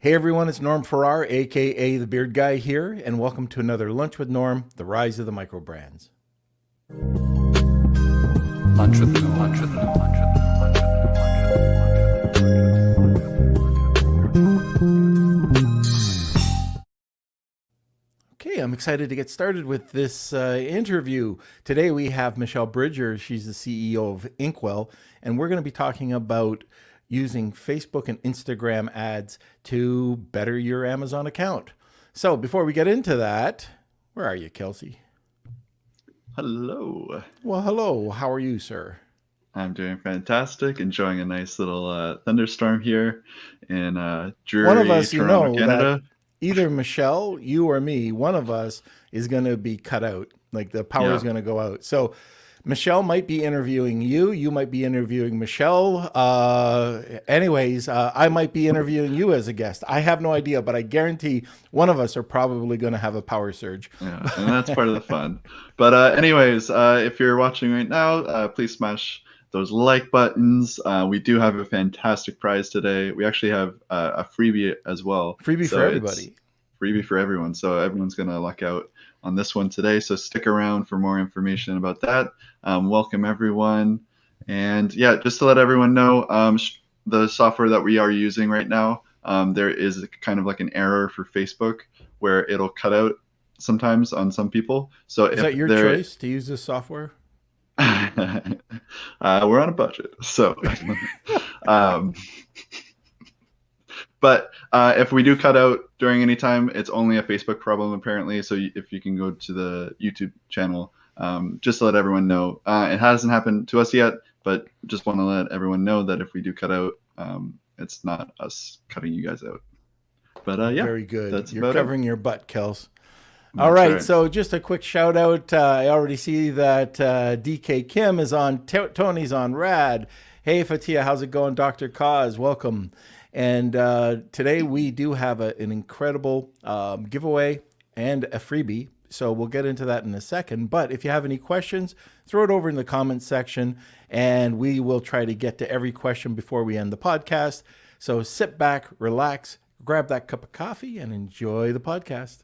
Hey everyone, it's Norm Farrar, aka the Beard Guy here, and welcome to another Lunch with Norm, the rise of the micro brands. Lunch with Norm. Lunch with Norm. Lunch with Norm. Lunch with Norm. Okay, I'm excited to get started with this interview. Today we have Michelle Bridger. She's the CEO of Inkwell, and we're going to be talking about using Facebook and Instagram ads to better your Amazon account. So before we get into that, where are you, Kelsey? Hello. Well, hello. How are you, sir? I'm doing fantastic. Enjoying a nice little thunderstorm here in dreary One of us, Toronto, Canada. that either Michelle, you or me, one of us is going to be cut out. Like the power is going to go out. So Michelle might be interviewing you. You might be interviewing Michelle. I might be interviewing you as a guest. I have no idea, but I guarantee one of us are probably going to have a power surge. Yeah, and that's part of the fun. But if you're watching right now, please smash those like buttons. We do have a fantastic prize today. We actually have a freebie as well. Freebie for everybody. Freebie for everyone. So everyone's going to luck out on this one today. So stick around for more information about that. Welcome everyone. And yeah, just to let everyone know, the software that we are using right now, there is kind of like an error for Facebook where it'll cut out sometimes on some people. So is that your choice to use this software? We're on a budget. So but if we do cut out during any time, it's only a Facebook problem apparently. So if you can go to the YouTube channel, just to let everyone know, it hasn't happened to us yet, but just want to let everyone know that if we do cut out, it's not us cutting you guys out. But yeah, very good. That's You're covering your butt, Kels. All right, so just a quick shout out. I already see that DK Kim is on, Tony's on Rad. Hey Fatia, how's it going? Dr. Cause, welcome. And today we do have an incredible giveaway and a freebie. So we'll get into that in a second. But if you have any questions, throw it over in the comments section and we will try to get to every question before we end the podcast. So sit back, relax, grab that cup of coffee and enjoy the podcast.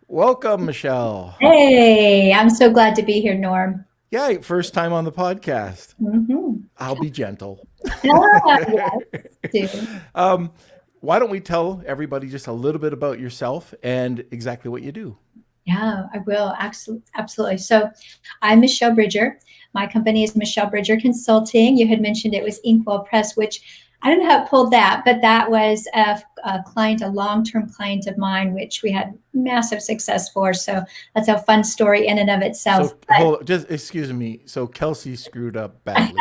Welcome, Michelle. Hey, I'm so glad to be here, Norm. Yeah, first time on the podcast. Mm-hmm. I'll be gentle. Why don't we tell everybody just a little bit about yourself and exactly what you do? Yeah, I will. Absolutely. So I'm Michelle Bridger. My company is Michelle Bridger Consulting. You had mentioned it was Inkwell Press, which I don't know how it pulled that, but that was a client, a long-term client of mine, which we had massive success for. So that's a fun story in and of itself. So, just excuse me. So Kelsey screwed up badly.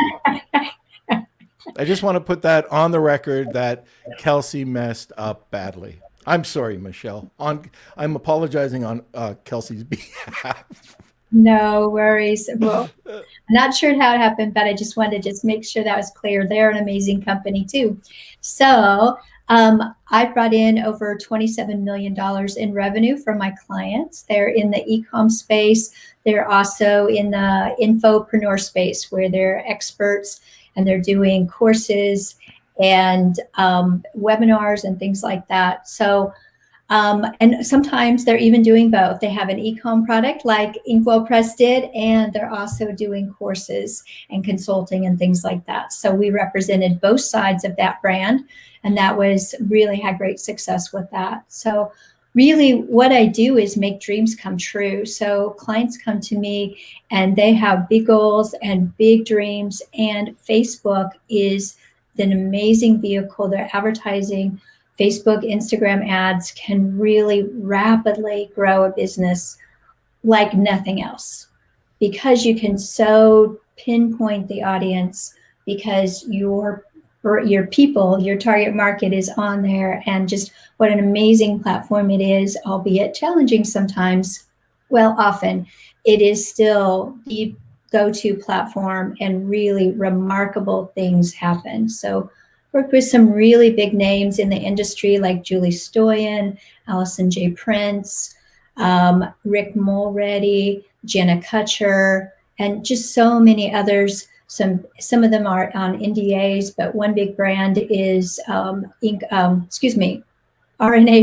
I just want to put that on the record that Kelsey messed up badly. I'm sorry, Michelle. I'm apologizing on Kelsey's behalf. No worries. Well, I'm not sure how it happened, but I just wanted to just make sure that was clear. They're an amazing company too. So I brought in over $27 million in revenue from my clients. They're in the e-com space. They're also in the infopreneur space where they're experts and they're doing courses and webinars and things like that. So and sometimes they're even doing both. They have an e-com product like Inkwell Press did, and they're also doing courses and consulting and things like that. So we represented both sides of that brand, and that was really had great success with that. So really what I do is make dreams come true. So clients come to me and they have big goals and big dreams, and Facebook is an amazing vehicle. They're advertising. Facebook, Instagram ads can really rapidly grow a business like nothing else because you can so pinpoint the audience because your people, your target market is on there, and just what an amazing platform it is, albeit challenging sometimes. Well, often it is still the go-to platform and really remarkable things happen. So worked with some really big names in the industry like Julie Stoyan, Allison J. Prince, Rick Mulready, Jenna Kutcher, and just so many others Some of them are on NDAs, but one big brand is RNA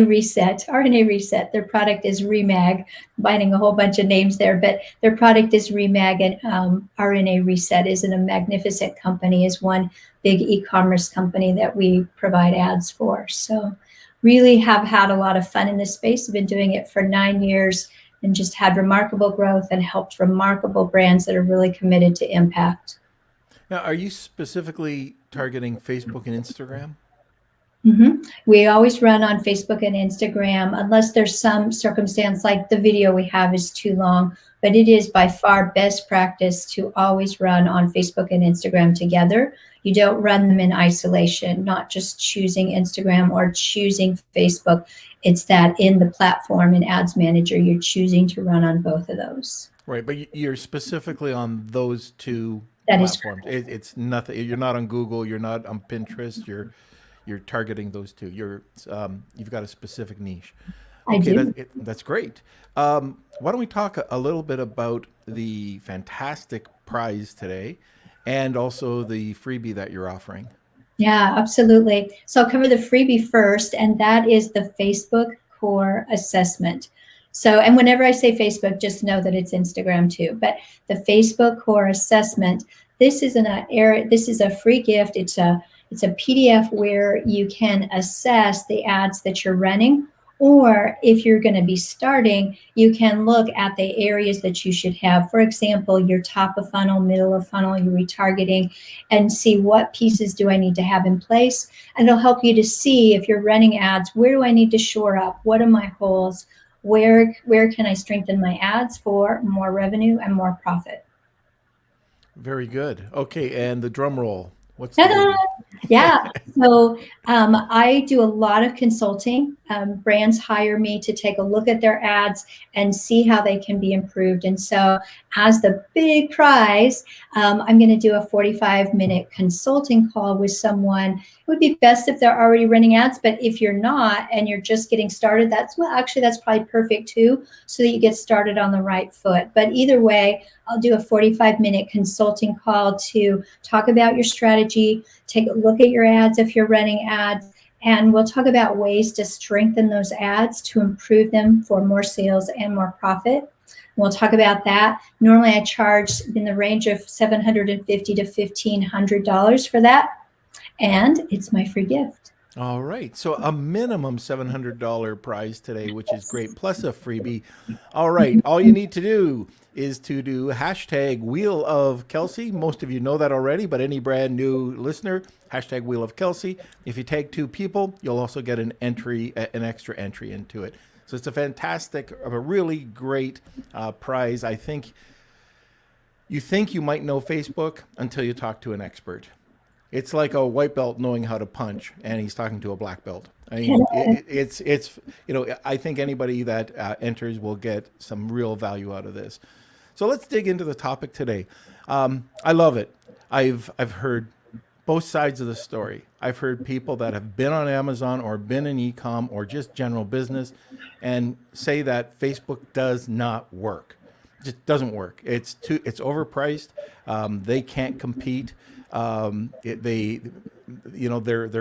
Reset. RNA Reset. Their product is Remag. Combining a whole bunch of names there, but their product is Remag, and RNA Reset is a magnificent company. Is one big e-commerce company that we provide ads for. So, really have had a lot of fun in this space. I've been doing it for 9 years and just had remarkable growth and helped remarkable brands that are really committed to impact. Now, are you specifically targeting Facebook and Instagram? Mm-hmm. We always run on Facebook and Instagram, unless there's some circumstance like the video we have is too long. But it is by far best practice to always run on Facebook and Instagram together. You don't run them in isolation, not just choosing Instagram or choosing Facebook. It's that in the platform and Ads Manager, you're choosing to run on both of those. Right, but you're specifically on those two That is platforms. It's nothing. You're not on Google. You're not on Pinterest. You're targeting those two. You've got a specific niche. I do. That's great. Why don't we talk a little bit about the fantastic prize today, and also the freebie that you're offering? Yeah, absolutely. So I'll cover the freebie first, and that is the Facebook Core Assessment. So, and whenever I say Facebook, just know that it's Instagram too. But the Facebook Core Assessment, this is a free gift. It's a PDF where you can assess the ads that you're running, or if you're going to be starting, you can look at the areas that you should have. For example, your top of funnel, middle of funnel, your retargeting, and see what pieces do I need to have in place. And it'll help you to see if you're running ads, where do I need to shore up? What are my holes? Where can I strengthen my ads for more revenue and more profit? Very good. Okay, and the drum roll. What's Ta-da! Yeah. So I do a lot of consulting. Brands hire me to take a look at their ads and see how they can be improved. And so as the big prize, I'm going to do a 45-minute consulting call with someone. It would be best if they're already running ads, but if you're not and you're just getting started, that's probably perfect too, so that you get started on the right foot. But either way, I'll do a 45-minute consulting call to talk about your strategy, take a look at your ads if you're running ads, and we'll talk about ways to strengthen those ads to improve them for more sales and more profit. We'll talk about that. Normally I charge in the range of $750 to $1,500 for that, and it's my free gift. All right. So a minimum $700 prize today, which is great, plus a freebie. All right. All you need to do is to do hashtag Wheel of Kelsey. Most of you know that already, but any brand new listener, hashtag Wheel of Kelsey. If you tag 2 people, you'll also get an extra entry into it. So it's a really great prize. I think you might know Facebook until you talk to an expert. It's like a white belt knowing how to punch, and he's talking to a black belt. I mean, I think anybody that enters will get some real value out of this. So let's dig into the topic today. I love it. I've heard both sides of the story. I've heard people that have been on Amazon or been in e-com or just general business and say that Facebook does not work. It just doesn't work. It's overpriced. They can't compete. Their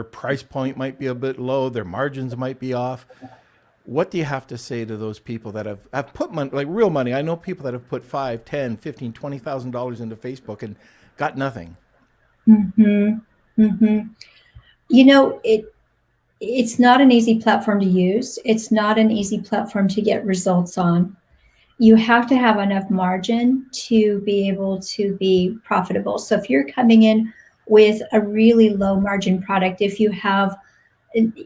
price point might be a bit low. Their margins might be off. What do you have to say to those people that have put money, like real money? I know people that have put $5,000, $10,000, $15,000, $20,000 into Facebook and got nothing. Mm-hmm. Mm-hmm. It's not an easy platform to use. It's not an easy platform to get results on. You have to have enough margin to be able to be profitable. So if you're coming in with a really low margin product, if you have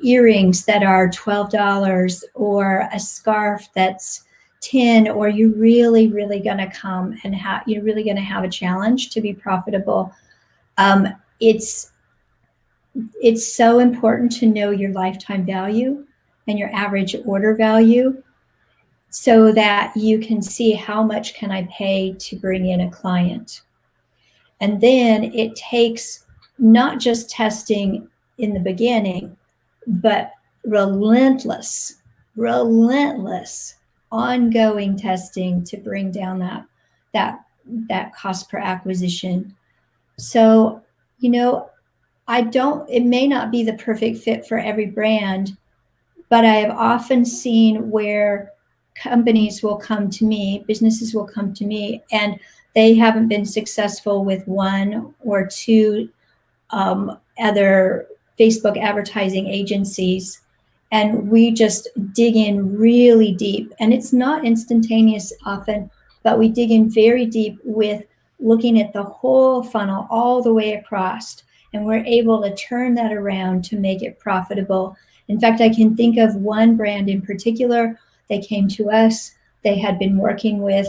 earrings that are $12 or a scarf that's $10, or you're really going to come and you're really going to have a challenge to be profitable. It's so important to know your lifetime value and your average order value, so that you can see how much can I pay to bring in a client. And then it takes not just testing in the beginning, but relentless, ongoing testing to bring down that cost per acquisition. So, you know, it may not be the perfect fit for every brand, but I have often seen where companies will come to me, businesses will come to me, and they haven't been successful with one or two other Facebook advertising agencies. And we just dig in really deep. And it's not instantaneous often, but we dig in very deep with looking at the whole funnel all the way across. And we're able to turn that around to make it profitable. In fact, I can think of one brand in particular. They came to us. They had been working with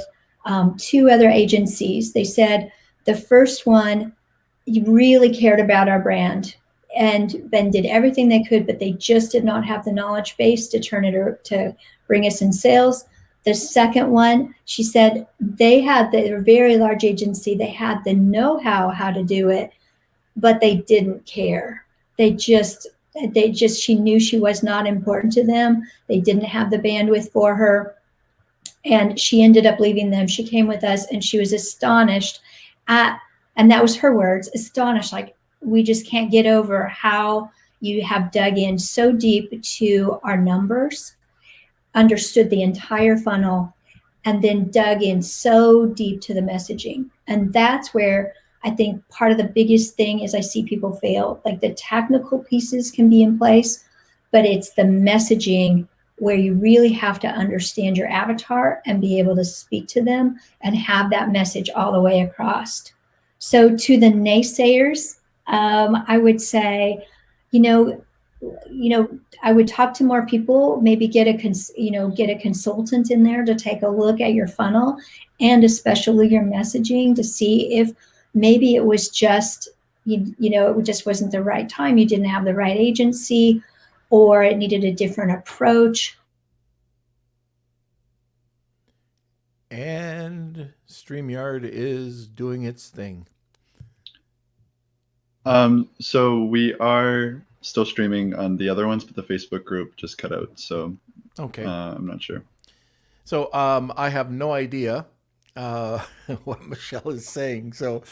two other agencies. They said the first one really cared about our brand and then did everything they could, but they just did not have the knowledge base to to bring us in sales. The second one, she said they're a very large agency. They had the know-how how to do it, but they didn't care. She knew she was not important to them. They didn't have the bandwidth for her. And she ended up leaving them. She came with us and she was astonished at, and that was her words, astonished, like, we just can't get over how you have dug in so deep to our numbers, understood the entire funnel, and then dug in so deep to the messaging. And that's where I think part of the biggest thing is I see people fail. Like, the technical pieces can be in place, but it's the messaging where you really have to understand your avatar and be able to speak to them and have that message all the way across. So to the naysayers, I would say, I would talk to more people, maybe get a consultant in there to take a look at your funnel and especially your messaging to see if maybe it was just, it just wasn't the right time. You didn't have the right agency, or it needed a different approach. And StreamYard is doing its thing. So we are still streaming on the other ones, but the Facebook group just cut out. So okay, I'm not sure. So I have no idea what Michelle is saying. So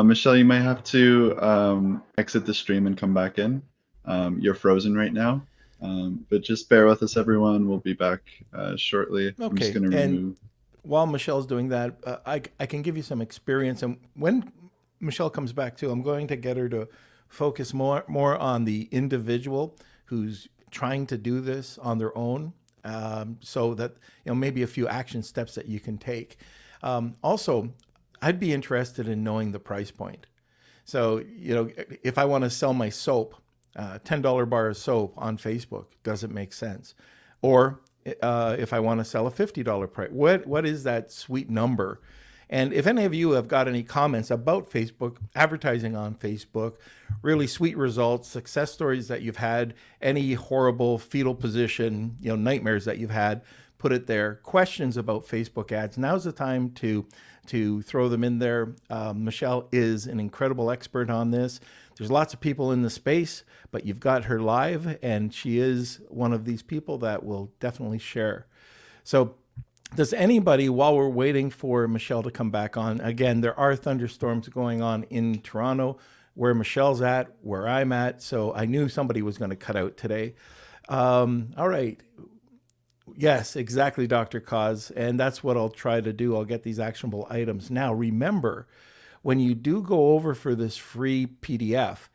Michelle, you might have to exit the stream and come back in. You're frozen right now, but just bear with us, everyone. We'll be back shortly. okay. I'm just going to remove. While Michelle's doing that, I can give you some experience. And when Michelle comes back too, I'm going to get her to focus more on the individual who's trying to do this on their own, so that maybe a few action steps that you can take. Also, I'd be interested in knowing the price point. So if I want to sell my soap, $10 bar of soap on Facebook, does it make sense? Or if I want to sell a $50 price, what is that sweet number? And if any of you have got any comments about Facebook, advertising on Facebook, really sweet results, success stories that you've had, any horrible fetal position, nightmares that you've had, put it there. Questions about Facebook ads, now's the time to throw them in there. Michelle is an incredible expert on this. There's lots of people in the space, but you've got her live, and she is one of these people that will definitely share. So does anybody, while we're waiting for Michelle to come back on, again, there are thunderstorms going on in Toronto, where Michelle's at, where I'm at, so I knew somebody was going to cut out today. All right. Yes, exactly, Dr. Cause, and that's what I'll try to do. I'll get these actionable items. Now, remember, when you do go over for this free PDF,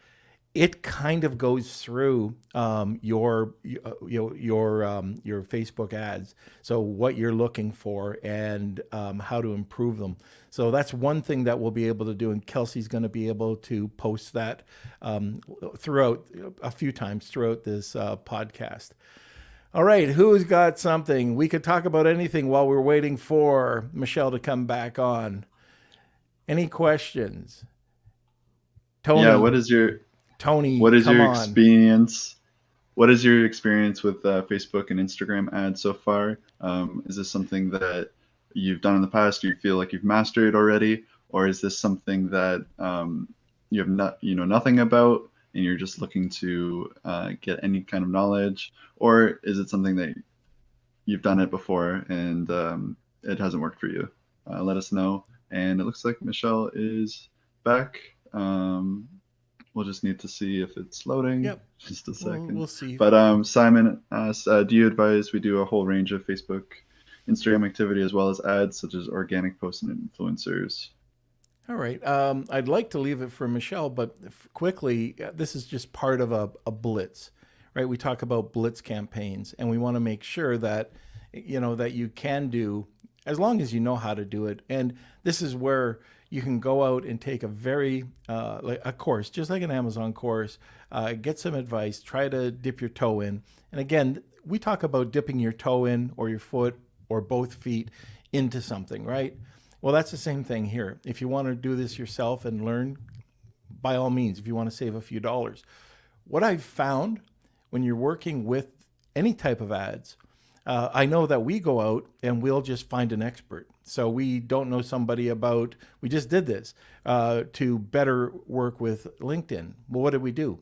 it kind of goes through your Facebook ads. So what you're looking for and how to improve them. So that's one thing that we'll be able to do, and Kelsey's going to be able to post that throughout a few times throughout this podcast. All right, who's got something? We could talk about anything while we're waiting for Michelle to come back on. Any questions? Tony. Yeah, what is your experience? What is your experience with Facebook and Instagram ads so far? Is this something that you've done in the past, or you feel like you've mastered it already, or is this something that you have nothing about, and you're just looking to get any kind of knowledge, or is it something that you've done it before and it hasn't worked for you? Let us know, And it looks like Michelle is back. We'll just need to see if it's loading. Yep. Just a second. We'll see. But Simon asks, do you advise we do a whole range of Facebook, Instagram activity as well as ads such as organic posts and influencers? All right. I'd like to leave it for Michelle, but quickly, this is just part of a blitz, right? We talk about blitz campaigns, and we want to make sure that, that you can do, as long as you know how to do it. And this is where you can go out and take a very, like a course, just like an Amazon course, get some advice, try to dip your toe in. And again, we talk about dipping your toe in, or your foot or both feet into something, right? Well, that's the same thing here. If you want to do this yourself and learn, by all means, if you want to save a few dollars. What I've found when you're working with any type of ads, I know that we go out and we'll just find an expert. So we don't know somebody we just did this to better work with LinkedIn. Well, what did we do?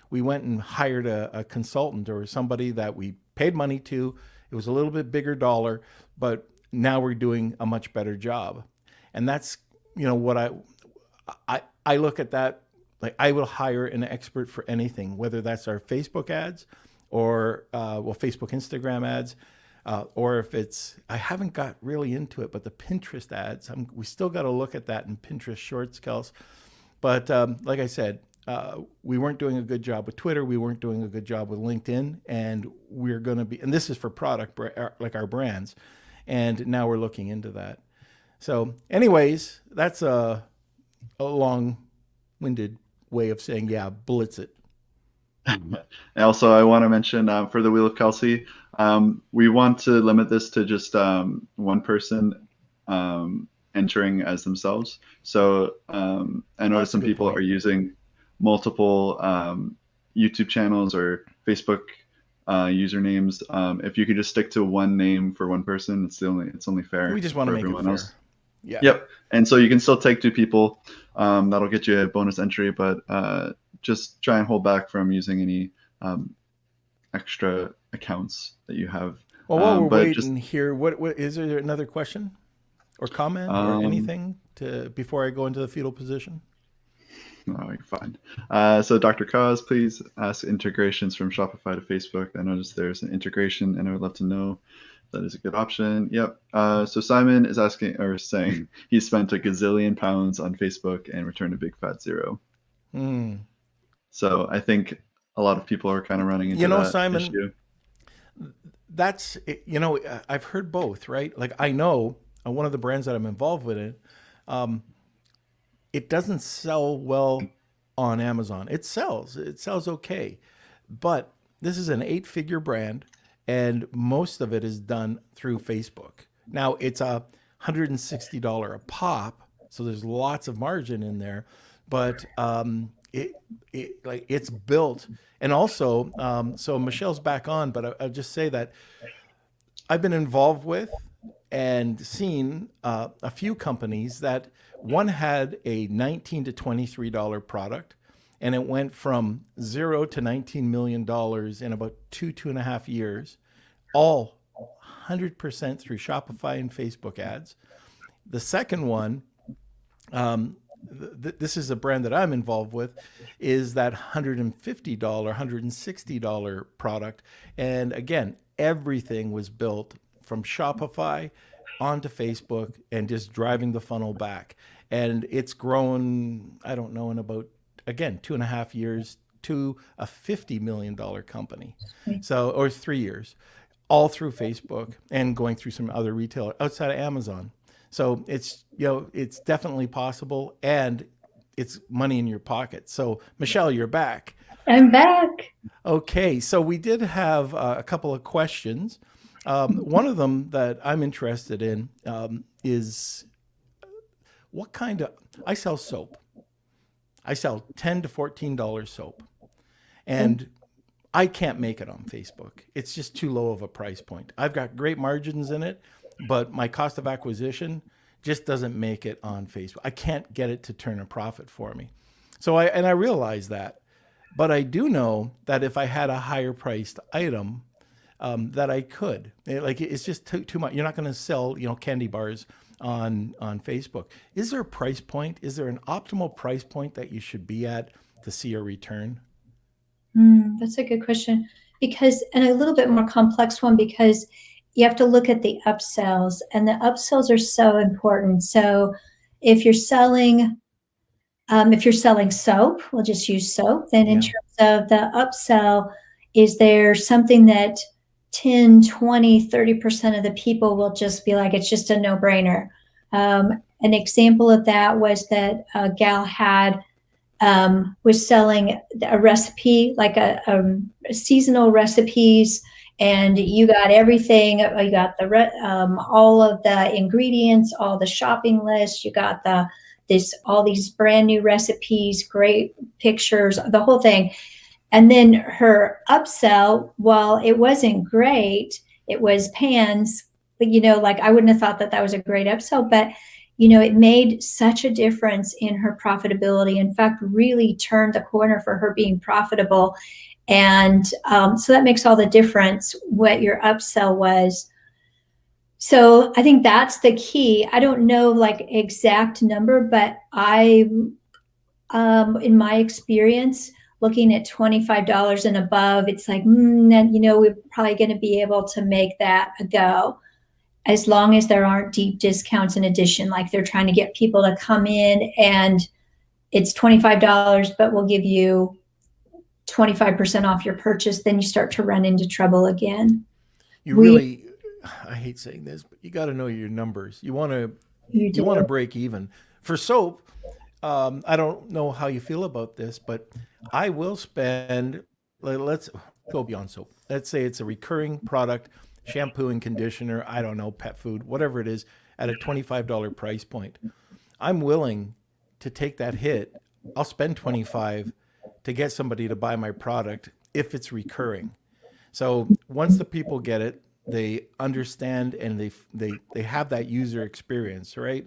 We went and hired a consultant or somebody that we paid money to. It was a little bit bigger dollar, but now we're doing a much better job. And that's, what I look at that, like I will hire an expert for anything, whether that's our Facebook ads or, Facebook, Instagram ads, or if I haven't got really into it, but the Pinterest ads, we still got to look at that in Pinterest Shorts, Kels. But like I said, we weren't doing a good job with Twitter. We weren't doing a good job with LinkedIn, and we're going to be, and this is for product, like our brands. And now we're looking into that. So anyways, that's a long-winded way of saying, yeah, blitz it. Also, I want to mention for the Wheel of Kelsey, we want to limit this to just one person entering as themselves. So I know some people are using multiple YouTube channels or Facebook usernames. If you could just stick to one name for one person, it's only fair. We just want to make it fair. Else. Yeah. Yep. And so you can still take 2 people. That'll get you a bonus entry, but just try and hold back from using any extra accounts that you have. Well, while we're waiting here, what is there another question or comment or anything before I go into the fetal position? No, you're fine. So Dr. Kaz, please ask integrations from Shopify to Facebook. I noticed there's an integration, and I would love to know if that is a good option. Yep. So Simon is saying he spent a gazillion pounds on Facebook and returned a big fat zero. So I think a lot of people are kind of running into that Simon, issue. That's, I've heard both, right? Like I know one of the brands that I'm involved with it doesn't sell well on Amazon. It sells okay, but this is an 8-figure brand, and most of it is done through Facebook. Now it's $160 a pop, so there's lots of margin in there, but it's built. And also, so Michelle's back on, but I'll just say that I've been involved with and seen a few companies that one had a $19 to $23 product, and it went from 0 to $19 million in about 2.5 years, all 100% through Shopify and Facebook ads. The second one, this is a brand that I'm involved with, is that $150, $160 product. And again, everything was built from Shopify onto Facebook and just driving the funnel back. And it's grown, I don't know, in about, again, 2.5 years to a $50 million company. So, or 3 years, all through Facebook and going through some other retailer outside of Amazon. So it's, it's definitely possible, and it's money in your pocket. So Michelle, you're back. I'm back. Okay. So we did have a couple of questions. One of them that I'm interested in is what kind of, I sell soap. I sell $10 to $14 soap, and I can't make it on Facebook. It's just too low of a price point. I've got great margins in it, but my cost of acquisition just doesn't make it on Facebook. I can't get it to turn a profit for me. So I realize that, but I do know that if I had a higher priced item, that I could. It's just too much. You're not going to sell, candy bars on Facebook. Is there a price point? Is there an optimal price point that you should be at to see a return? That's a good question, because, and a little bit more complex one, because you have to look at the upsells, and the upsells are so important. So if you're selling soap, we'll just use soap, then in terms of the upsell, is there something that 10, 20, 30% of the people will just be like, it's just a no-brainer. An example of that was that a gal was selling a recipe, like a seasonal recipes, and you got everything. You got all of the ingredients, all the shopping lists. You got all these brand new recipes, great pictures, the whole thing. And then her upsell, while it wasn't great, it was pans. But, like, I wouldn't have thought that was a great upsell, but it made such a difference in her profitability. In fact, really turned the corner for her being profitable. And so that makes all the difference what your upsell was. So I think that's the key. I don't know like exact number, but in my experience, looking at $25 and above, it's like, we're probably going to be able to make that a go, as long as there aren't deep discounts in addition. Like they're trying to get people to come in and it's $25, but we'll give you 25% off your purchase. Then you start to run into trouble again. I hate saying this, but you got to know your numbers. You want to break even. For soap, I don't know how you feel about this, but I will spend, let's go beyond soap. Let's say it's a recurring product, shampoo and conditioner, I don't know, pet food, whatever it is, at a $25 price point. I'm willing to take that hit. I'll spend $25 to get somebody to buy my product if it's recurring. So once the people get it, they understand and they have that user experience, right?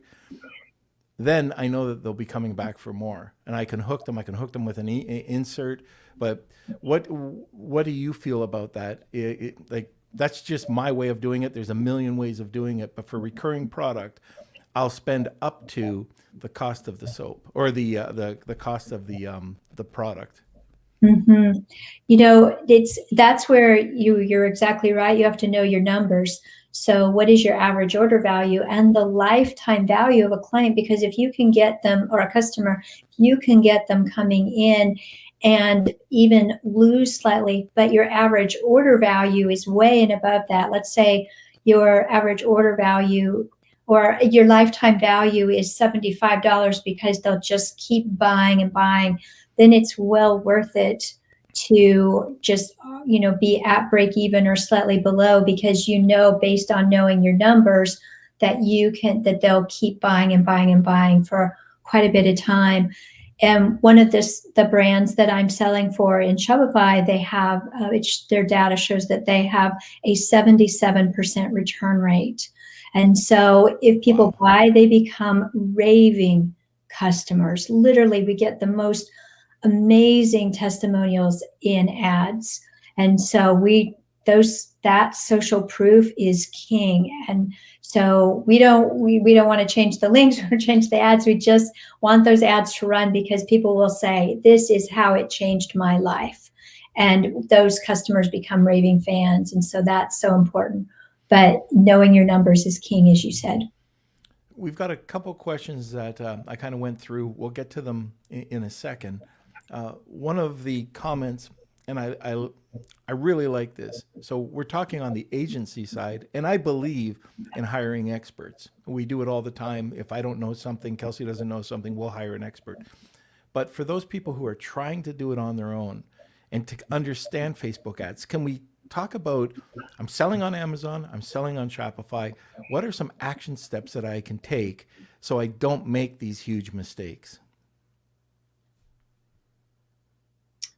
Then I know that they'll be coming back for more, and I can hook them. I can hook them with an insert. But what do you feel about that? Like, that's just my way of doing it. There's a million ways of doing it, but for recurring product, I'll spend up to the cost of the soap or the cost of the product. Mm-hmm. That's where you're exactly right. You have to know your numbers. So what is your average order value and the lifetime value of a client? Because if you can get them, or a customer, you can get them coming in and even lose slightly, but your average order value is way and above that. Let's say your average order value or your lifetime value is $75 because they'll just keep buying and buying. Then it's well worth it to just, be at break even or slightly below, because based on knowing your numbers that they'll keep buying and buying and buying for quite a bit of time. And one of the brands that I'm selling for in Shopify, they have, their data shows that they have a 77% return rate. And so if people buy, they become raving customers. Literally, we get the most amazing testimonials in ads. And so that social proof is king. And so we don't want to change the links or change the ads. We just want those ads to run because people will say, this is how it changed my life. And those customers become raving fans. And so that's so important. But knowing your numbers is king, as you said. We've got a couple questions that I kind of went through. We'll get to them in a second. One of the comments, and I really like this. So we're talking on the agency side, and I believe in hiring experts. We do it all the time. If I don't know something, Kelsey doesn't know something, we'll hire an expert. But for those people who are trying to do it on their own and to understand Facebook ads, can we talk about, I'm selling on Amazon, I'm selling on Shopify. What are some action steps that I can take so I don't make these huge mistakes?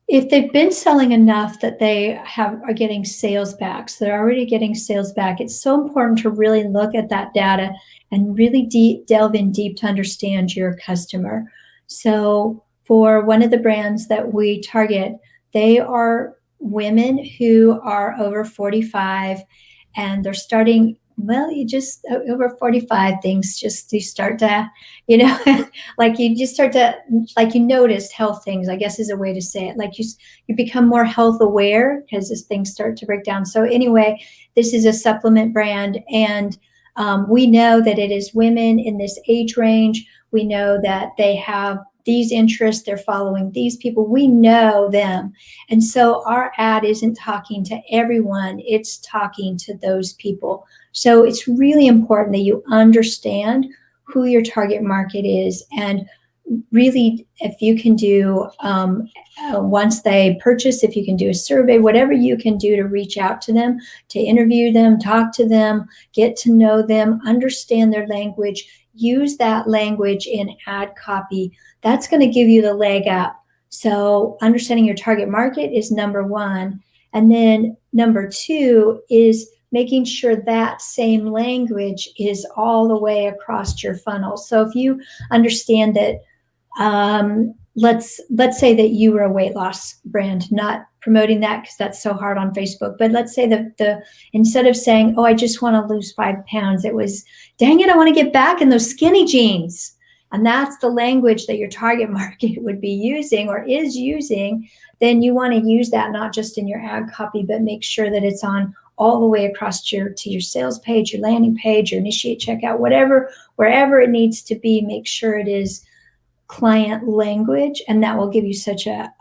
If they've been selling enough that they are getting sales back, so they're already getting sales back, it's so important to really look at that data and really delve in deep to understand your customer. So for one of the brands that we target, they are women who are over 45, and they're starting Well, you just over 45 things just you start to, like you just start to, like you notice health things, I guess is a way to say it. Like you become more health aware because as things start to break down. So anyway, this is a supplement brand, and we know that it is women in this age range. We know that they have these interests, they're following these people, we know them. And so our ad isn't talking to everyone, it's talking to those people. So it's really important that you understand who your target market is, and really, if you can do, once they purchase, if you can do a survey, whatever you can do to reach out to them, to interview them, talk to them, get to know them, understand their language, use that language in ad copy. That's going to give you the leg up. So understanding your target market is number one. And then number two is making sure that same language is all the way across your funnel. So if you understand that, let's say that you were a weight loss brand, not promoting that because that's so hard on Facebook, but let's say that instead of saying, oh, I just want to lose 5 pounds, it was, dang it, I want to get back in those skinny jeans. And that's the language that your target market would be using or is using. Then you want to use that not just in your ad copy, but make sure that it's on all the way across to your sales page, your landing page, your initiate checkout, wherever it needs to be. Make sure it is client language, and that will give you such a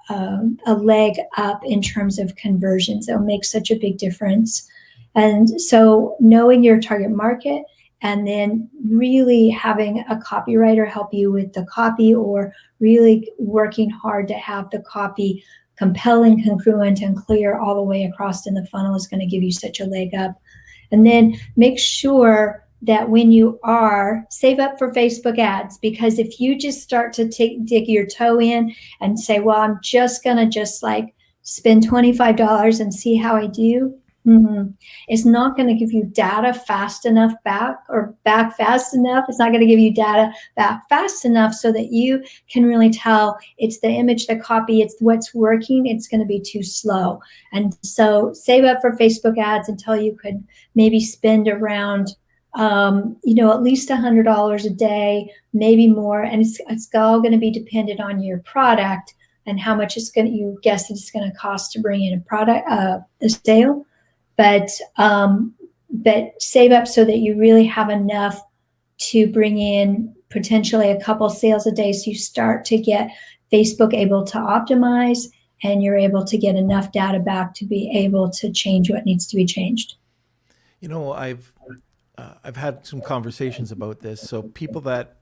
leg up in terms of conversions. It'll make such a big difference. And so knowing your target market, and then really having a copywriter help you with the copy, or really working hard to have the copy compelling, congruent, and clear all the way across in the funnel is going to give you such a leg up. And then make sure that when you save up for Facebook ads, because if you just start to dig your toe in and say, well, I'm just going to like spend $25 and see how I do, it's not going to give you data fast enough back fast enough. It's not going to give you data back fast enough so that you can really tell it's the image, the copy, it's what's working. It's going to be too slow. And so save up for Facebook ads until you could maybe spend around at least $100 a day, maybe more. And it's all going to be dependent on your product and how much you guess it's going to cost to bring in a sale. But save up so that you really have enough to bring in potentially a couple sales a day. So you start to get Facebook able to optimize, and you're able to get enough data back to be able to change what needs to be changed. I've had some conversations about this. So people that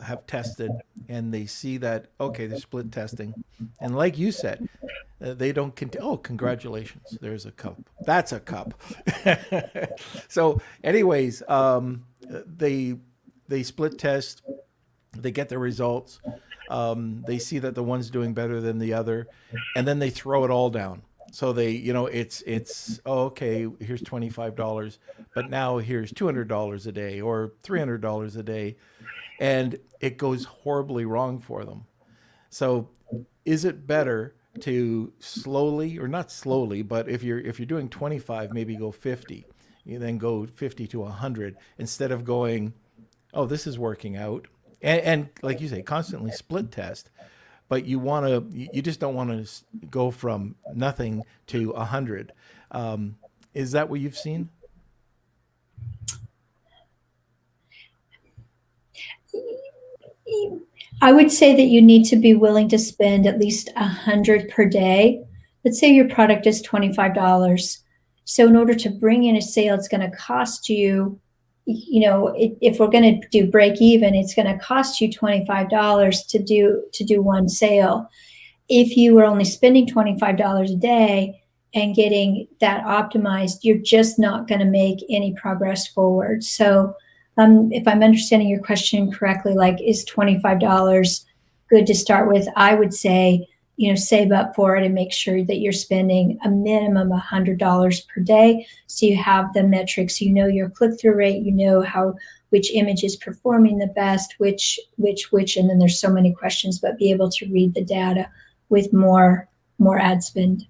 have tested and they see that, okay, they're split testing. And like you said, they don't oh, congratulations, there's a cup. That's a cup. So anyways, they split test, they get the results. They see that the one's doing better than the other, and then they throw it all down. So they, it's okay, here's $25, but now here's $200 a day or $300 a day, and it goes horribly wrong for them. So is it better to slowly, or not slowly, but if you're doing 25, maybe go 50, you then go 50 to 100 instead of going, oh, this is working out, and like you say, constantly split test. But you just don't want to go from nothing to 100. Is that what you've seen? I would say that you need to be willing to spend at least 100 per day. Let's say your product is $25. So in order to bring in a sale, it's going to cost you, if we're going to do break even, it's going to cost you $25 to do one sale. If you were only spending $25 a day and getting that optimized, you're just not going to make any progress forward. So if I'm understanding your question correctly, like, is $25 good to start with? I would say, save up for it and make sure that you're spending a minimum $100 per day. So you have the metrics, your click-through rate, which image is performing the best, which, and then there's so many questions, but be able to read the data with more ad spend.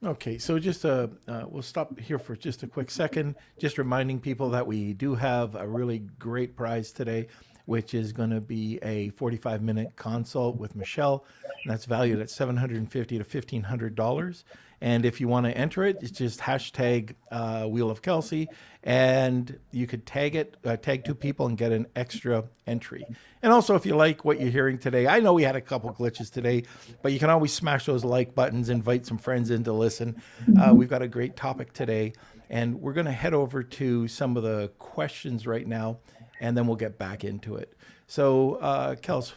Okay, so just we'll stop here for just a quick second. Just reminding people that we do have a really great prize today, which is going to be a 45-minute consult with Michelle, and that's valued at $750 to $1,500. And if you want to enter it, it's just hashtag Wheel of Kelsey, and you could tag 2 people and get an extra entry. And also, if you like what you're hearing today, I know we had a couple glitches today, but you can always smash those like buttons, invite some friends in to listen. We've got a great topic today, and we're going to head over to some of the questions right now, and then we'll get back into it. So, Kels,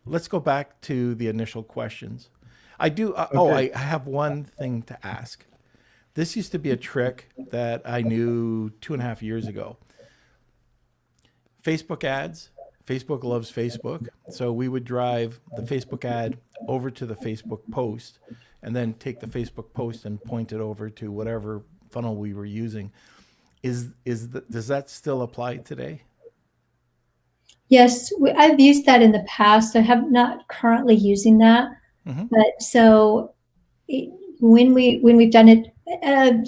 let's go back to the initial questions. I do. Okay. I have one thing to ask. This used to be a trick that I knew 2.5 years ago. Facebook ads. Facebook loves Facebook. So we would drive the Facebook ad over to the Facebook post and then take the Facebook post and point it over to whatever funnel we were using. Does that still apply today? Yes, I've used that in the past. I have not currently using that. Mm-hmm. But so when we've done it, I've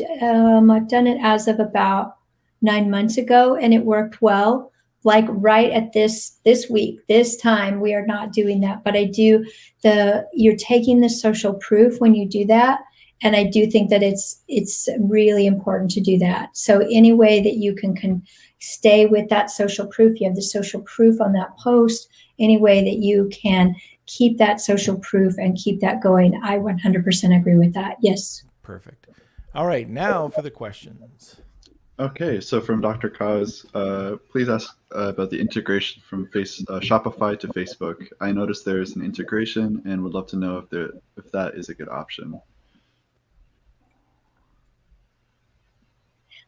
done it as of about 9 months ago, and it worked well. Like right at this week, this time, we are not doing that. But I do you're taking the social proof when you do that, and I do think that it's really important to do that. So any way that you can stay with that social proof, you have the social proof on that post. Any way that you can keep that social proof and keep that going. I 100% agree with that. Yes. Perfect. All right, now for the questions. Okay, so from Dr. Kaz, please ask about the integration from Shopify to Facebook. I noticed there is an integration and would love to know if that is a good option.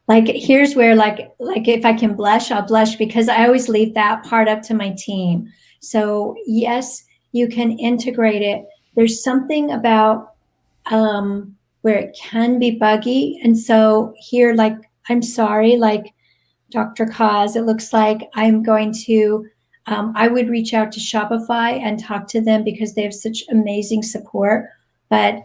Like here's where like if I can blush, I'll blush, because I always leave that part up to my team. So yes, you can integrate it. There's something about where it can be buggy. And so here, like, I'm sorry, like Dr. Kaz, it looks like I'm going to, I would reach out to Shopify and talk to them because they have such amazing support. But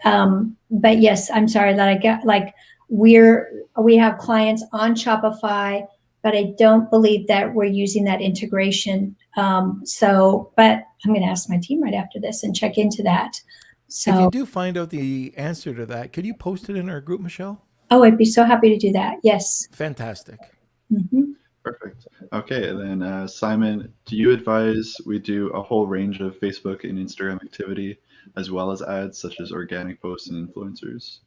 yes, I'm sorry that I get like, we have clients on Shopify, but I don't believe that we're using that integration. But I'm going to ask my team right after this and check into that. So if you do find out the answer to that, could you post it in our group, Michelle? Oh, I'd be so happy to do that. Yes. Fantastic. Mm-hmm. Perfect. Okay, and then Simon, do you advise we do a whole range of Facebook and Instagram activity as well as ads such as organic posts and influencers?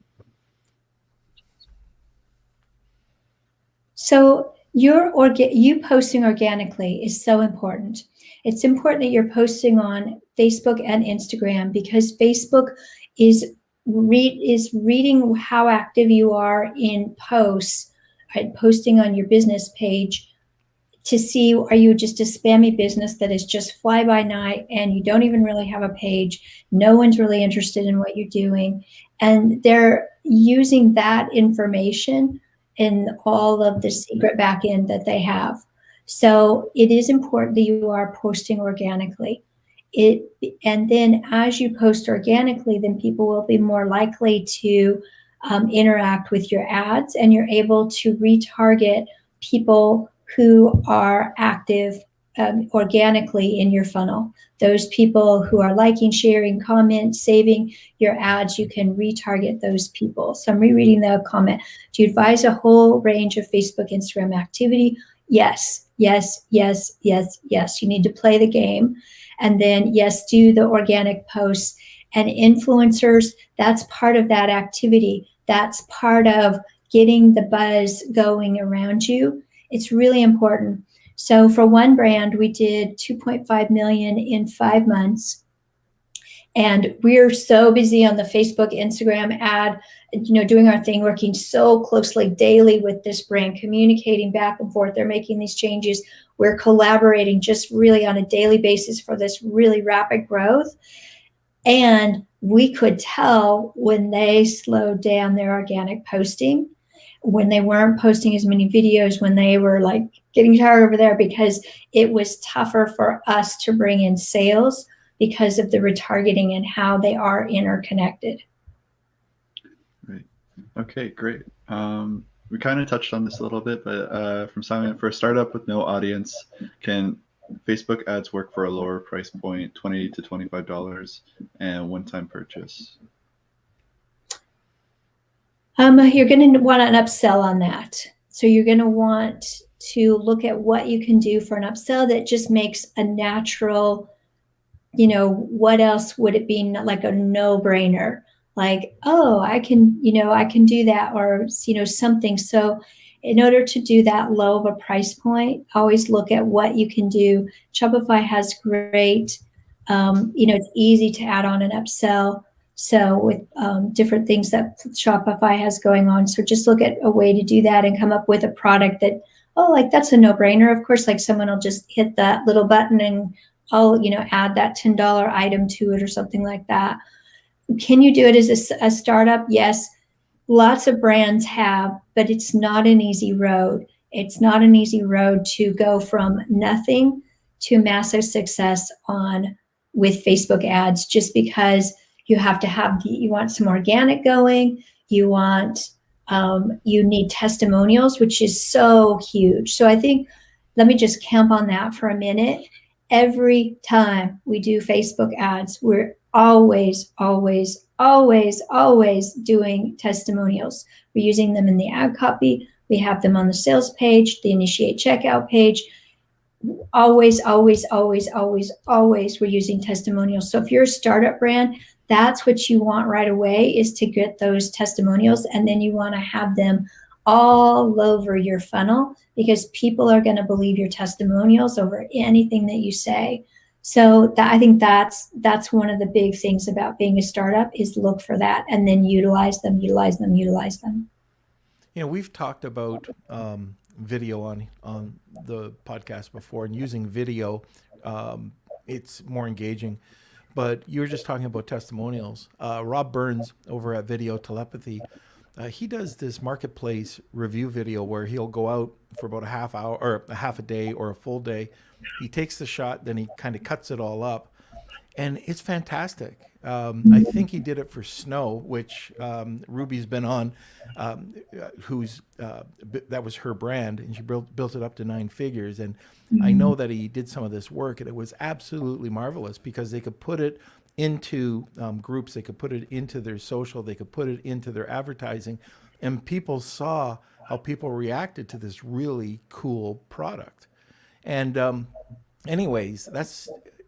So you posting organically is so important. It's important that you're posting on Facebook and Instagram because Facebook is reading how active you are in posts, right? Posting on your business page to see, are you just a spammy business that is just fly by night and you don't even really have a page? No one's really interested in what you're doing. And they're using that information in all of the secret back end that they have. So it is important that you are posting organically. And then as you post organically, then people will be more likely to interact with your ads, and you're able to retarget people who are active organically in your funnel. Those people who are liking, sharing, comment, saving your ads, you can retarget those people. So I'm rereading the comment. Do you advise a whole range of Facebook, Instagram activity? Yes, yes, yes, yes, yes. You need to play the game. And then, yes, do the organic posts and influencers. That's part of that activity. That's part of getting the buzz going around you. It's really important. So for one brand, we did 2.5 million in 5 months. And we're so busy on the Facebook, Instagram ad, doing our thing, working so closely daily with this brand, communicating back and forth. They're making these changes. We're collaborating just really on a daily basis for this really rapid growth. And we could tell when they slowed down their organic posting, when they weren't posting as many videos, when they were like getting tired over there, because it was tougher for us to bring in sales because of the retargeting and how they are interconnected. Right. Okay, great. We kind of touched on this a little bit, but from Simon, for a startup with no audience, can Facebook ads work for a lower price point, $20 to $25, and one-time purchase? You're going to want an upsell on that. So you're going to want to look at what you can do for an upsell that just makes a natural, what else would it be like a no-brainer? Like, oh, I can do that, or, something. So in order to do that low of a price point, always look at what you can do. Shopify has great, it's easy to add on an upsell. So with different things that Shopify has going on. So just look at a way to do that and come up with a product that, oh, like that's a no-brainer. Of course, like someone will just hit that little button and I'll, add that $10 item to it or something like that. Can you do it as a startup? Yes. Lots of brands have, but it's not an easy road. It's not an easy road to go from nothing to massive success with Facebook ads, just because you have to you want some organic going. You need testimonials, which is so huge. So I think, let me just camp on that for a minute. Every time we do Facebook ads, we're always, always, always, always doing testimonials. We're using them in the ad copy. We have them on the sales page, the initiate checkout page. Always, always, always, always, always, we're using testimonials. So if you're a startup brand, that's what you want right away, is to get those testimonials. And then you want to have them all over your funnel, because people are going to believe your testimonials over anything that you say. So I think that's one of the big things about being a startup, is look for that and then utilize them. We've talked about video on the podcast before, and using video, it's more engaging. But you were just talking about testimonials. Rob Burns over at Video Telepathy, he does this marketplace review video where he'll go out for about a half hour or a half a day or a full day. He takes the shot, then he kind of cuts it all up, and it's fantastic. I think he did it for Snow, which Ruby's been on, that was her brand, and she built it up to 9 figures. And I know that he did some of this work, and it was absolutely marvelous, because they could put it into groups, they could put it into their social, they could put it into their advertising, and people saw how people reacted to this really cool product. And anyways,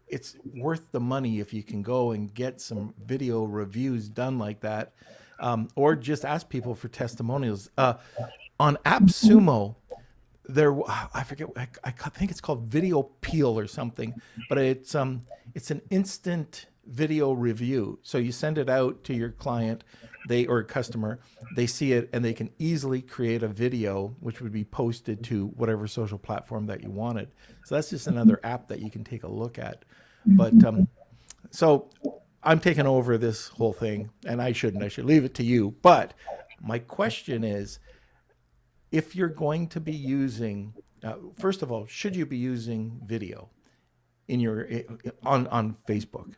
it's worth the money if you can go and get some video reviews done like that, or just ask people for testimonials. On AppSumo, I forget, I think it's called Video Peel or something, but it's an instant video review. So you send it out to your client, or customer, they see it, and they can easily create a video, which would be posted to whatever social platform that you wanted. So that's just another app that you can take a look at. But so I'm taking over this whole thing, and I should leave it to you. But my question is, if you're going to be using, first of all, should you be using video on Facebook?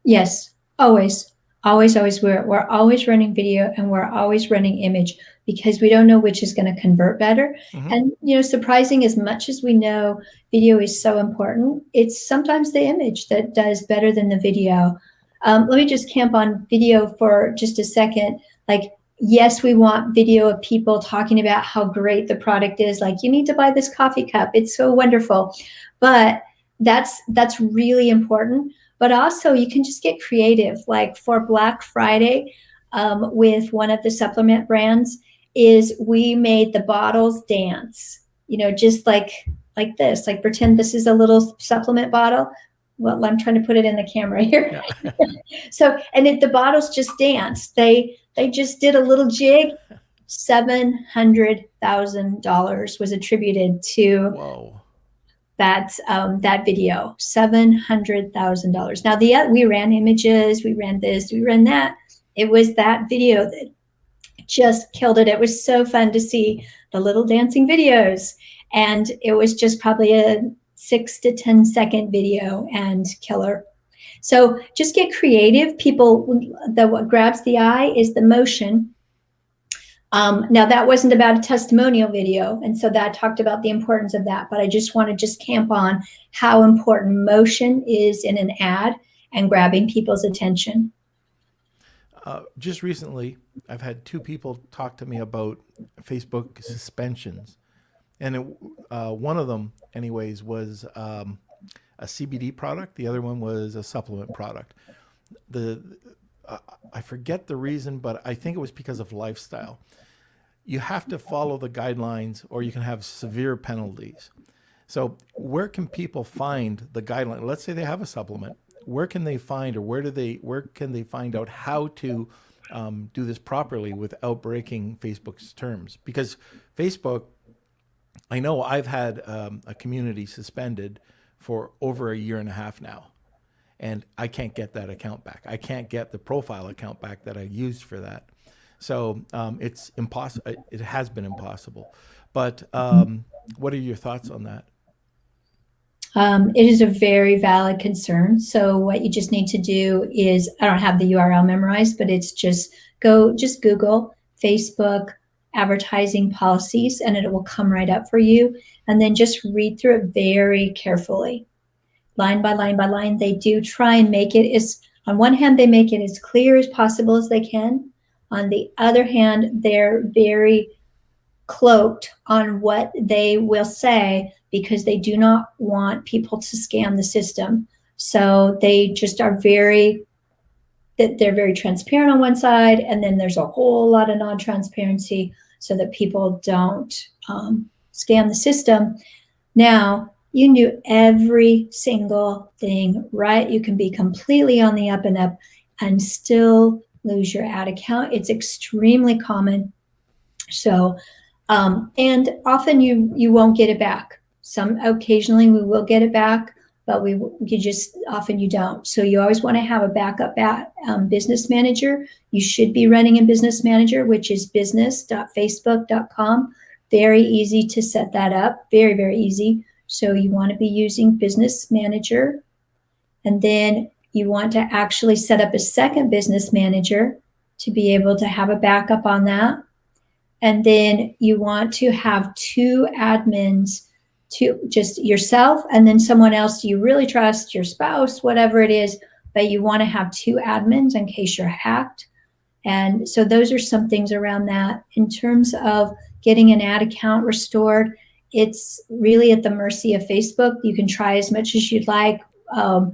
Yes, always, always, always. We're always running video, and we're always running image, because we don't know which is going to convert better. Mm-hmm. And, surprising as much as we know video is so important, it's sometimes the image that does better than the video. Let me just camp on video for just a second. Like, yes, we want video of people talking about how great the product is. Like, you need to buy this coffee cup, it's so wonderful. But that's really important. But also, you can just get creative. Like for Black Friday, with one of the supplement brands, is we made the bottles dance. Just like this. Like, pretend this is a little supplement bottle. Well, I'm trying to put it in the camera here. Yeah. So, and the bottles just danced. They just did a little jig. $700,000 was attributed to. Whoa. That video, $700,000. Now we ran images, we ran this, we ran that. It was that video that just killed it. It was so fun to see the little dancing videos, and it was just probably a 6 to 10 second video, and killer. So just get creative. What grabs the eye is the motion. Now that wasn't about a testimonial video, and so that talked about the importance of that, but I just want to just camp on how important motion is in an ad and grabbing people's attention. Just recently, I've had two people talk to me about Facebook suspensions. And one of them, anyways, was a CBD product. The other one was a supplement product. I forget the reason, but I think it was because of lifestyle. You have to follow the guidelines or you can have severe penalties. So where can people find the guideline? Let's say they have a supplement. Where can they find, or where can they find out how to do this properly without breaking Facebook's terms? Because Facebook, I know I've had a community suspended for over a year and a half now, and I can't get that account back. I can't get the profile account back that I used for that. So it's impossible. It has been impossible. But what are your thoughts on that? It is a very valid concern. So what you just need to do is, I don't have the URL memorized, but it's just Google Facebook advertising policies, and it will come right up for you. And then just read through it very carefully, line by line by line. They do try and make it on one hand, they make it as clear as possible as they can. On the other hand, they're very cloaked on what they will say because they do not want people to scam the system. So they just are they're very transparent on one side, and then there's a whole lot of non-transparency so that people don't scam the system. Now, you can do every single thing right. You can be completely on the up and up and still lose your ad account. It's extremely common. So, and often you won't get it back. Occasionally we will get it back, but often you don't. So you always want to have a backup business manager. You should be running a business manager, which is business.facebook.com. Very easy to set that up. Very, very easy. So you want to be using business manager, and then you want to actually set up a second business manager to be able to have a backup on that. And then you want to have two admins, to just yourself and then someone else you really trust, your spouse, whatever it is, but you want to have two admins in case you're hacked. And so those are some things around that. In terms of getting an ad account restored, it's really at the mercy of Facebook. You can try as much as you'd like, but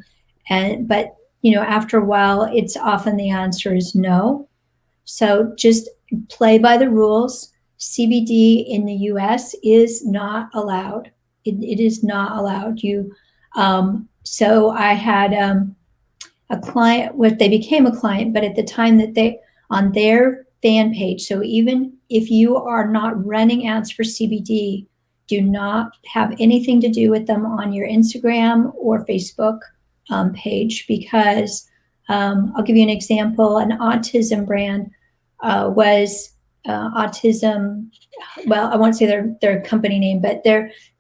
after a while, it's often the answer is no. So just play by the rules. CBD in the US is not allowed. It is not allowed. So I had a client, they became a client, but at the time that on their fan page, so even if you are not running ads for CBD, do not have anything to do with them on your Instagram or Facebook page, because I'll give you an example. An autism brand was autism. Well, I won't say their company name, but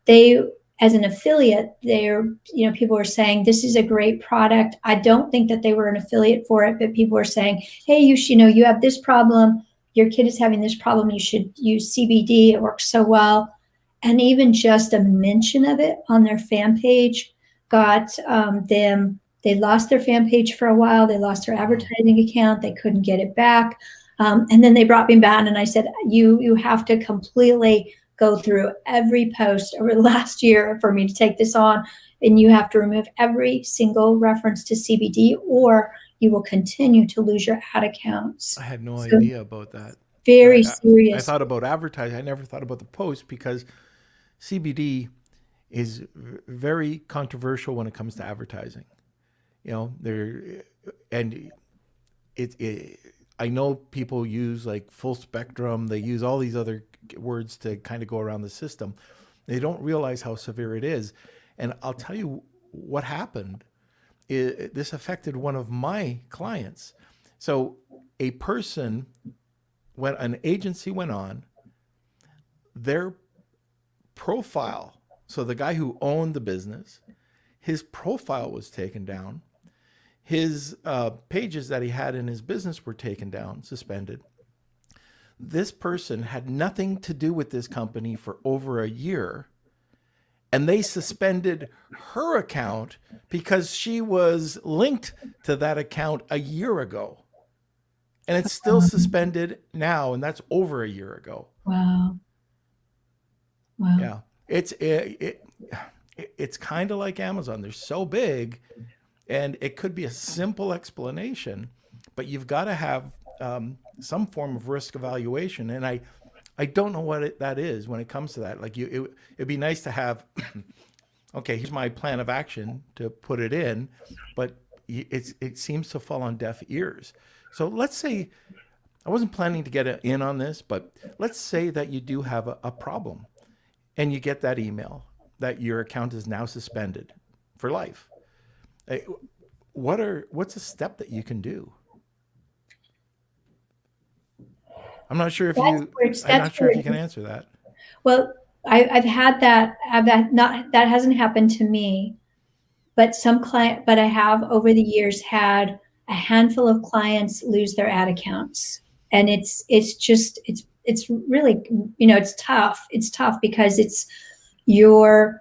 they as an affiliate, people were saying this is a great product. I don't think that they were an affiliate for it, but people were saying, hey, you have this problem. Your kid is having this problem. You should use CBD. It works so well. And even just a mention of it on their fan page got them. They lost their fan page for a while. They lost their advertising account. They couldn't get it back. And then they brought me back, and I said, you have to completely go through every post over the last year for me to take this on, and you have to remove every single reference to CBD, or you will continue to lose your ad accounts. I had no idea about that. Very serious. I thought about advertising. I never thought about the post, because CBD is very controversial when it comes to advertising. I know people use like full spectrum. They use all these other words to kind of go around the system. They don't realize how severe it is. And I'll tell you what happened. This affected one of my clients. So when an agency went on, their profile, so the guy who owned the business, his profile was taken down. His pages that he had in his business were taken down, suspended. this person had nothing to do with this company for over a year, and they suspended her account because she was linked to that account a year ago. And it's still suspended now, and that's over a year ago. Wow. Wow. Yeah. It's kind of like Amazon. They're so big, and it could be a simple explanation, but you've got to have some form of risk evaluation. And I don't know what that is when it comes to that. Like it'd be nice to have, okay, here's my plan of action to put it in, but it seems to fall on deaf ears. So let's say, I wasn't planning to get in on this, but let's say that you do have a problem and you get that email that your account is now suspended for life. What's a step that you can do? I'm not sure if you can answer that. Well, I've had that. That hasn't happened to me, but but I have over the years had a handful of clients lose their ad accounts, and it's really, it's tough. It's tough because you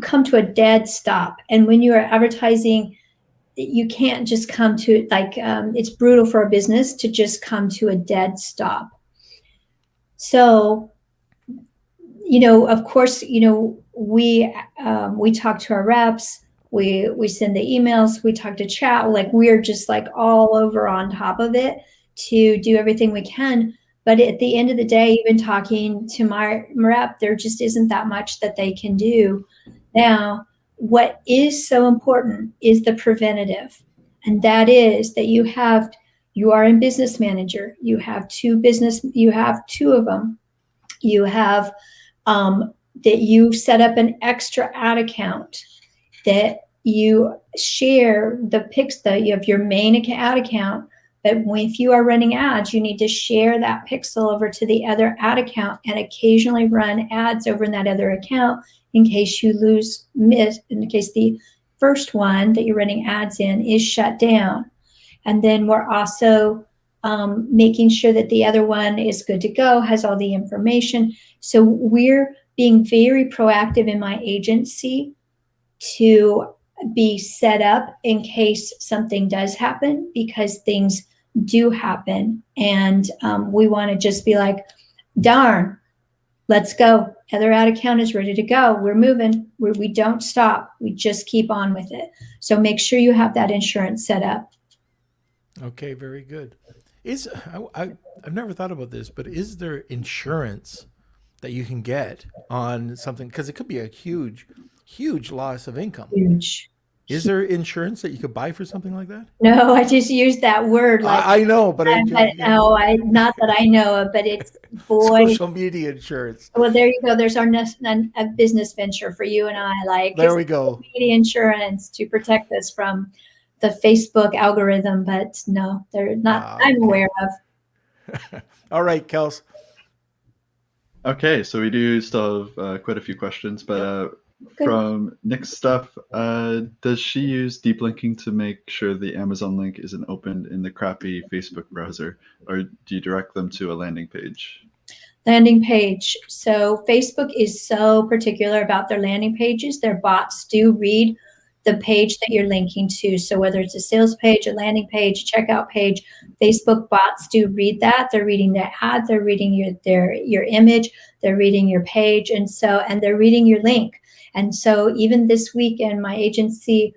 come to a dead stop, and when you are advertising, you can't just come to it's brutal for a business to just come to a dead stop. So, of course, we talk to our reps, we send the emails, we talk to chat, we're just all over on top of it to do everything we can. But at the end of the day, even talking to my rep, there just isn't that much that they can do. Now, what is so important is the preventative. And that is that you are in business manager, you have two of them. You have that you set up an extra ad account, that you share the pics that you have your main ad account. But if you are running ads, you need to share that pixel over to the other ad account and occasionally run ads over in that other account in case you in case the first one that you're running ads in is shut down. And then we're also making sure that the other one is good to go, has all the information. So we're being very proactive in my agency to be set up in case something does happen, because things do happen. And we want to just be like, darn, let's go. Other ad account is ready to go. We're moving. We don't stop. We just keep on with it. So make sure you have that insurance set up. Okay, very good. I've never thought about this, but is there insurance that you can get on something? Because it could be a huge loss of income. Huge. Is there insurance that you could buy for something like that? No, I just used that word. I know, but not that I know of, but it's social media insurance. Well, there you go. There's a business venture for you and I. There we go. Media insurance to protect us from the Facebook algorithm, but no, they're not. I'm aware of. All right, Kels. Okay, so we do still have quite a few questions, but from Nick's stuff, does she use deep linking to make sure the Amazon link isn't opened in the crappy Facebook browser, or do you direct them to a landing page? Landing page. So Facebook is so particular about their landing pages. Their bots do read the page that you're linking to. So whether it's a sales page, a landing page, checkout page, Facebook bots do read that. They're reading the ad, they're reading your image, they're reading your page, and they're reading your link. And so even this week in my agency,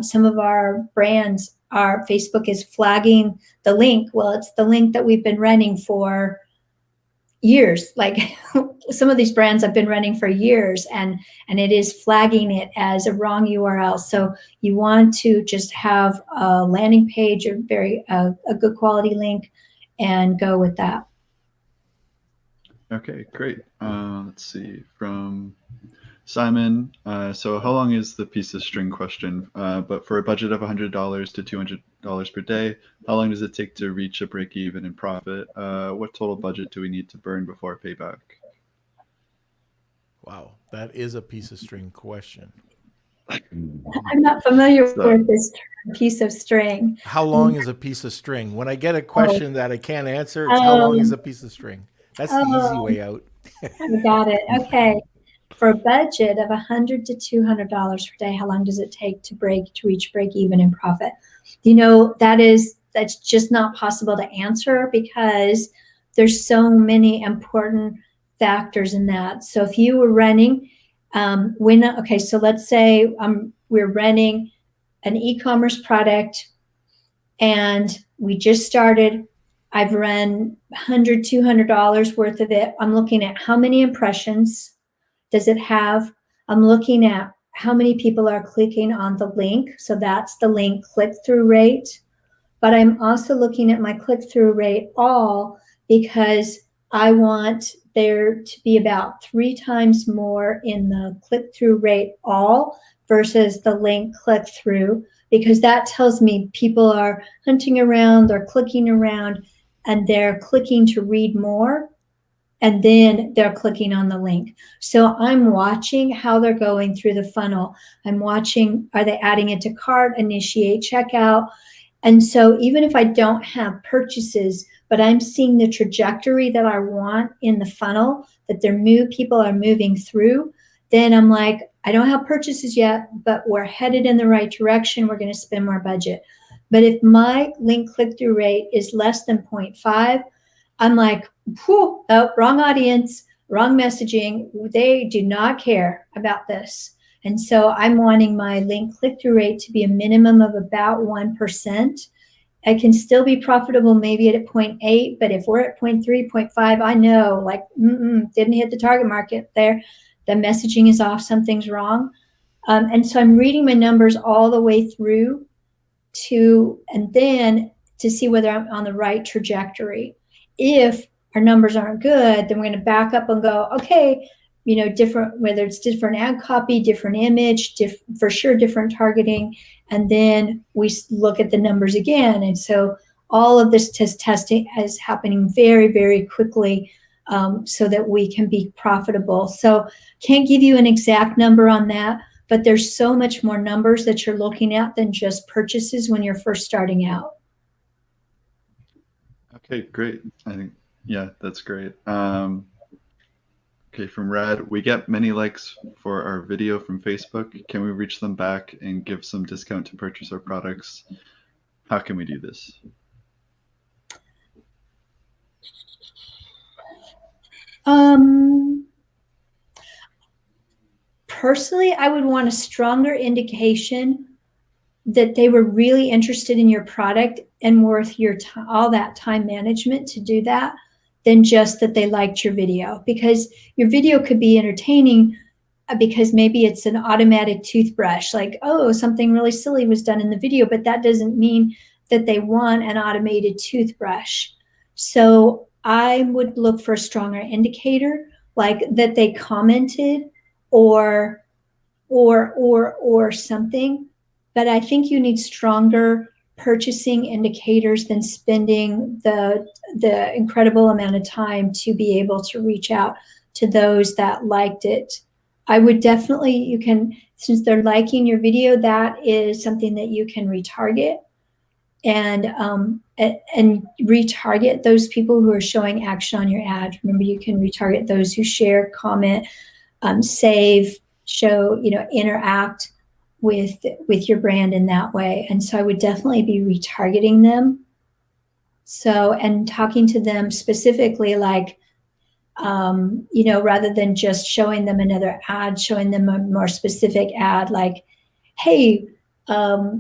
some of our brands, our Facebook is flagging the link. Well, it's the link that we've been running for years. Some of these brands have been running for years, and it is flagging it as a wrong URL. So you want to just have a landing page, a good quality link, and go with that. Okay, great. Let's see, from Simon. So how long is the piece of string question? But for a budget of $100 to $200 per day, how long does it take to reach a break even in profit? What total budget do we need to burn before payback? Wow, that is a piece of string question. I'm not familiar So, with this term, piece of string. How long is a piece of string? When I get a Oh, question that I can't answer, it's how long is oh, a piece of string? That's the easy oh, way out. I got it. Okay. For a budget of $100 to $200 per day, how long does it take to reach break even in profit? You know, that's just not possible to answer because there's so many important factors in that. So if you were running, okay, so let's say we're running an e-commerce product and we just started. I've run $100, $200 worth of it. I'm looking at how many impressions does it have? I'm looking at how many people are clicking on the link. So that's the link click-through rate. But I'm also looking at my click-through rate all because I want there to be about 3 times more in the click-through rate all versus the link click-through, because that tells me people are hunting around, they're clicking around, and they're clicking to read more, and then they're clicking on the link. So I'm watching how they're going through the funnel. I'm watching, are they adding it to cart, initiate checkout? And so even if I don't have purchases, but I'm seeing the trajectory that I want in the funnel, that people are moving through, then I'm like, I don't have purchases yet, but we're headed in the right direction. We're going to spend more budget. But if my link click-through rate is less than 0.5, I'm like, whew, oh, wrong audience, wrong messaging. They do not care about this. And so I'm wanting my link click-through rate to be a minimum of about 1%. I can still be profitable maybe at a 0.8, but if we're at 0.3, 0.5, I know, like, didn't hit the target market there. The messaging is off, something's wrong. And so I'm reading my numbers all the way through and then to see whether I'm on the right trajectory. If our numbers aren't good, then we're going to back up and go, okay, different, whether it's different ad copy, different image, for sure, different targeting. And then we look at the numbers again. And so all of this testing is happening very, very quickly, so that we can be profitable. So can't give you an exact number on that, but there's so much more numbers that you're looking at than just purchases when you're first starting out. okay, great. I think, yeah, that's great. Okay, from Rad, we get many likes for our video from Facebook. Can we reach them back and give some discount to purchase our products? How can we do this? Personally, I would want a stronger indication that they were really interested in your product and worth your all that time management to do that, than just that they liked your video. Because your video could be entertaining because maybe it's an automatic toothbrush, like, oh, something really silly was done in the video, but that doesn't mean that they want an automated toothbrush. So I would look for a stronger indicator, like that they commented or something. But I think you need stronger purchasing indicators than spending the incredible amount of time to be able to reach out to those that liked it. I would definitely, since they're liking your video, that is something that you can retarget and retarget those people who are showing action on your ad. Remember, you can retarget those who share, comment, save, show, interact with your brand in that way. And so I would definitely be retargeting them. So, and talking to them specifically, like, rather than just showing them another ad, showing them a more specific ad, like, hey,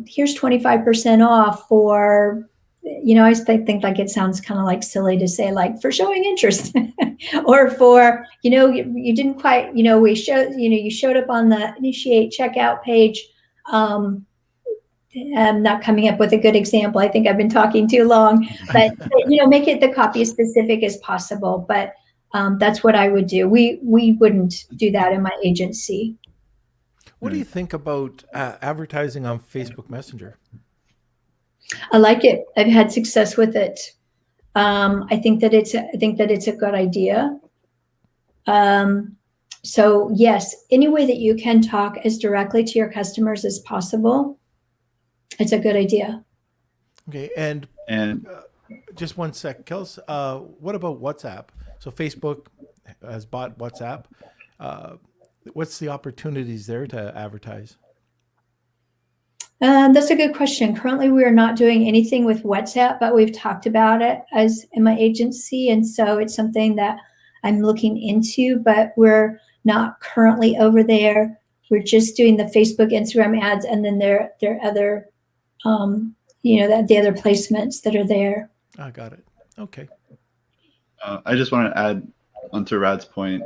here's 25% off for, I always think like it sounds kind of like silly to say, like, for showing interest or for, you didn't quite, we showed, you showed up on the initiate checkout page. I'm not coming up with a good example. I think I've been talking too long, but make it the copy as specific as possible. But that's what I would do. We wouldn't do that in my agency. What do you think about advertising on Facebook Messenger? I like it. I've had success with it. I think that it's a good idea. So yes, any way that you can talk as directly to your customers as possible, it's a good idea. Okay, and And just one sec, Kels. What about WhatsApp? So Facebook has bought WhatsApp. What's the opportunities there to advertise? That's a good question. Currently, we are not doing anything with WhatsApp, but we've talked about it as in my agency, and so it's something that I'm looking into. But we're not currently over there. We're just doing the Facebook, Instagram ads, and then there are other, the other placements that are there. I got it. Okay. I just want to add onto Rad's point.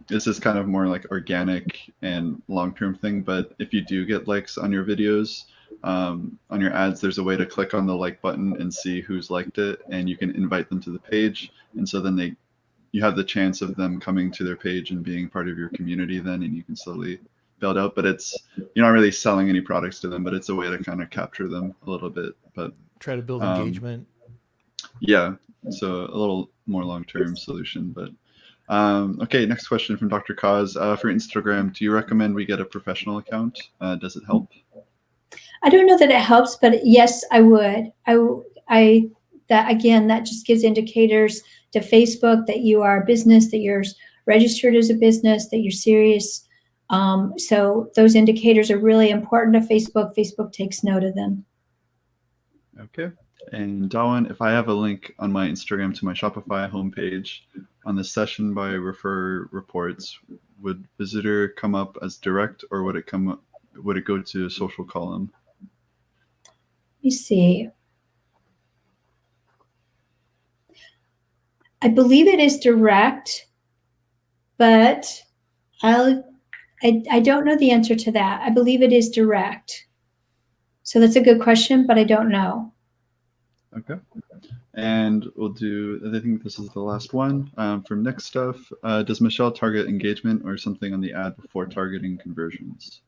This is kind of more like organic and long-term thing, but if you do get likes on your videos, on your ads, there's a way to click on the like button and see who's liked it, and you can invite them to the page, and so then you have the chance of them coming to their page and being part of your community then, and you can slowly build out. But you're not really selling any products to them, but it's a way to kind of capture them a little bit. But try to build engagement. Yeah, so a little more long-term solution. But okay, next question from Dr. Cause. For Instagram, do you recommend we get a professional account? Does it help? I don't know that it helps, but yes, I would. That just gives indicators to Facebook that you are a business, that you're registered as a business, that you're serious. So those indicators are really important to Facebook. Facebook takes note of them. Okay. And Dawan, if I have a link on my Instagram to my Shopify homepage on the session by refer reports, would visitor come up as direct, or would it go to a social column? Let me see. I believe it is direct, but I don't know the answer to that. I believe it is direct. So that's a good question, but I don't know. Okay. And we'll I think this is the last one. For next stuff, does Michelle target engagement or something on the ad before targeting conversions?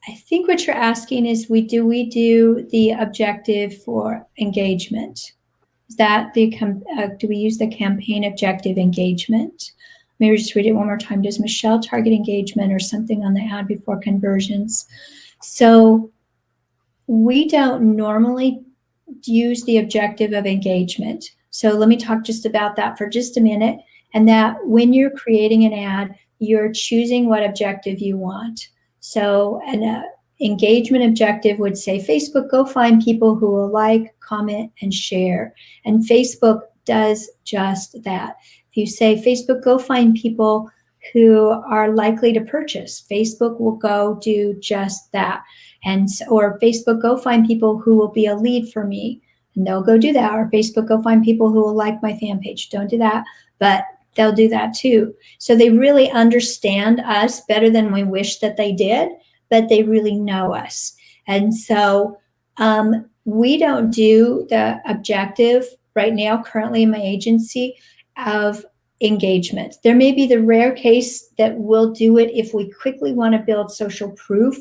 I think what you're asking is, we do the objective for engagement? Is that do we use the campaign objective engagement? Maybe just read it one more time. Does Michelle target engagement or something on the ad before conversions? So we don't normally use the objective of engagement. So let me talk just about that for just a minute. And that when you're creating an ad, you're choosing what objective you want. So an engagement objective would say, Facebook, go find people who will like, comment, and share. And Facebook does just that. If you say, Facebook, go find people who are likely to purchase, Facebook will go do just that. Or Facebook, go find people who will be a lead for me, and they'll go do that. Or Facebook, go find people who will like my fan page. Don't do that, but they'll do that too. So they really understand us better than we wish that they did, but they really know us. And so we don't do the objective right now, currently in my agency, of engagement. There may be the rare case that we'll do it if we quickly want to build social proof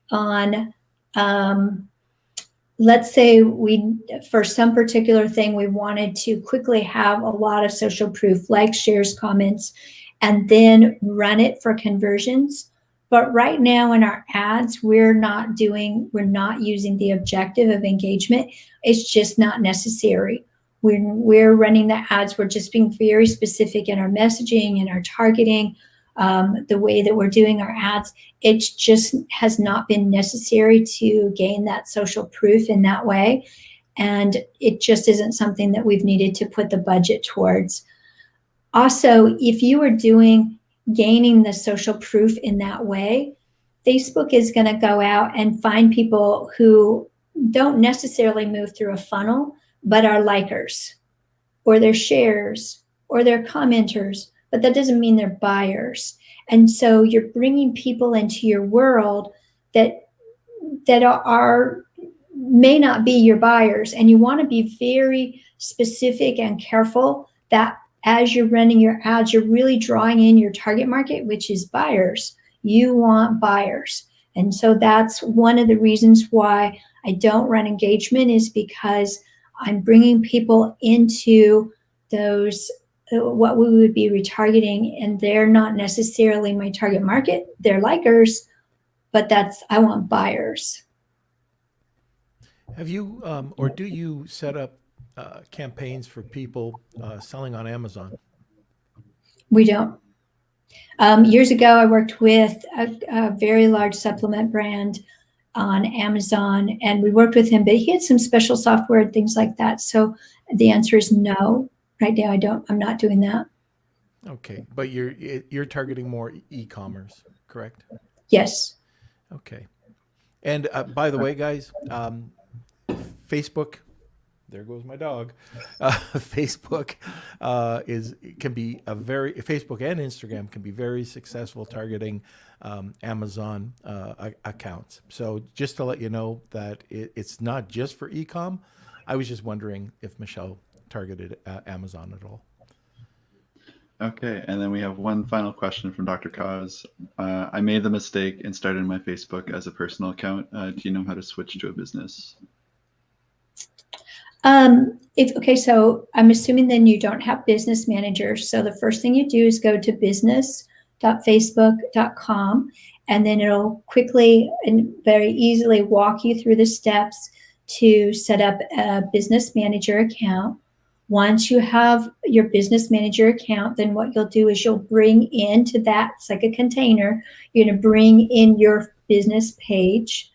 on, let's say for some particular thing, we wanted to quickly have a lot of social proof, likes, shares, comments, and then run it for conversions. But right now in our ads, we're not using the objective of engagement. It's just not necessary. We're running the ads. We're just being very specific in our messaging and our targeting, the way that we're doing our ads. It just has not been necessary to gain that social proof in that way. And it just isn't something that we've needed to put the budget towards. Also, if you are gaining the social proof in that way, Facebook is going to go out and find people who don't necessarily move through a funnel, but are likers, or they're shares, or they're commenters, but that doesn't mean they're buyers. And so you're bringing people into your world that may not be your buyers, and you want to be very specific and careful that as you're running your ads, you're really drawing in your target market, which is buyers. You want buyers. And so that's one of the reasons why I don't run engagement, is because I'm bringing people into those what we would be retargeting, and they're not necessarily my target market. They're likers, but I want buyers. Have you or do you set up campaigns for people selling on Amazon? We don't. Years ago, I worked with a very large supplement brand on Amazon, and we worked with him, but he had some special software and things like that. So the answer is no. Right now, I'm not doing that. Okay, but you're targeting more e-commerce, correct? Yes. Okay. And by the way, guys, Facebook, there goes my dog. Facebook Facebook and Instagram can be very successful targeting Amazon accounts. So just to let you know that it's not just for e-com. I was just wondering if Michelle targeted Amazon at all. Okay, and then we have one final question from Dr. Kaz. I made the mistake and started my Facebook as a personal account. Do you know how to switch to a business? Okay, so I'm assuming then you don't have business managers. So the first thing you do is go to business.facebook.com, and then it'll quickly and very easily walk you through the steps to set up a business manager account. Once you have your business manager account, then what you'll do is you'll bring into that, it's like a container, you're going to bring in your business page,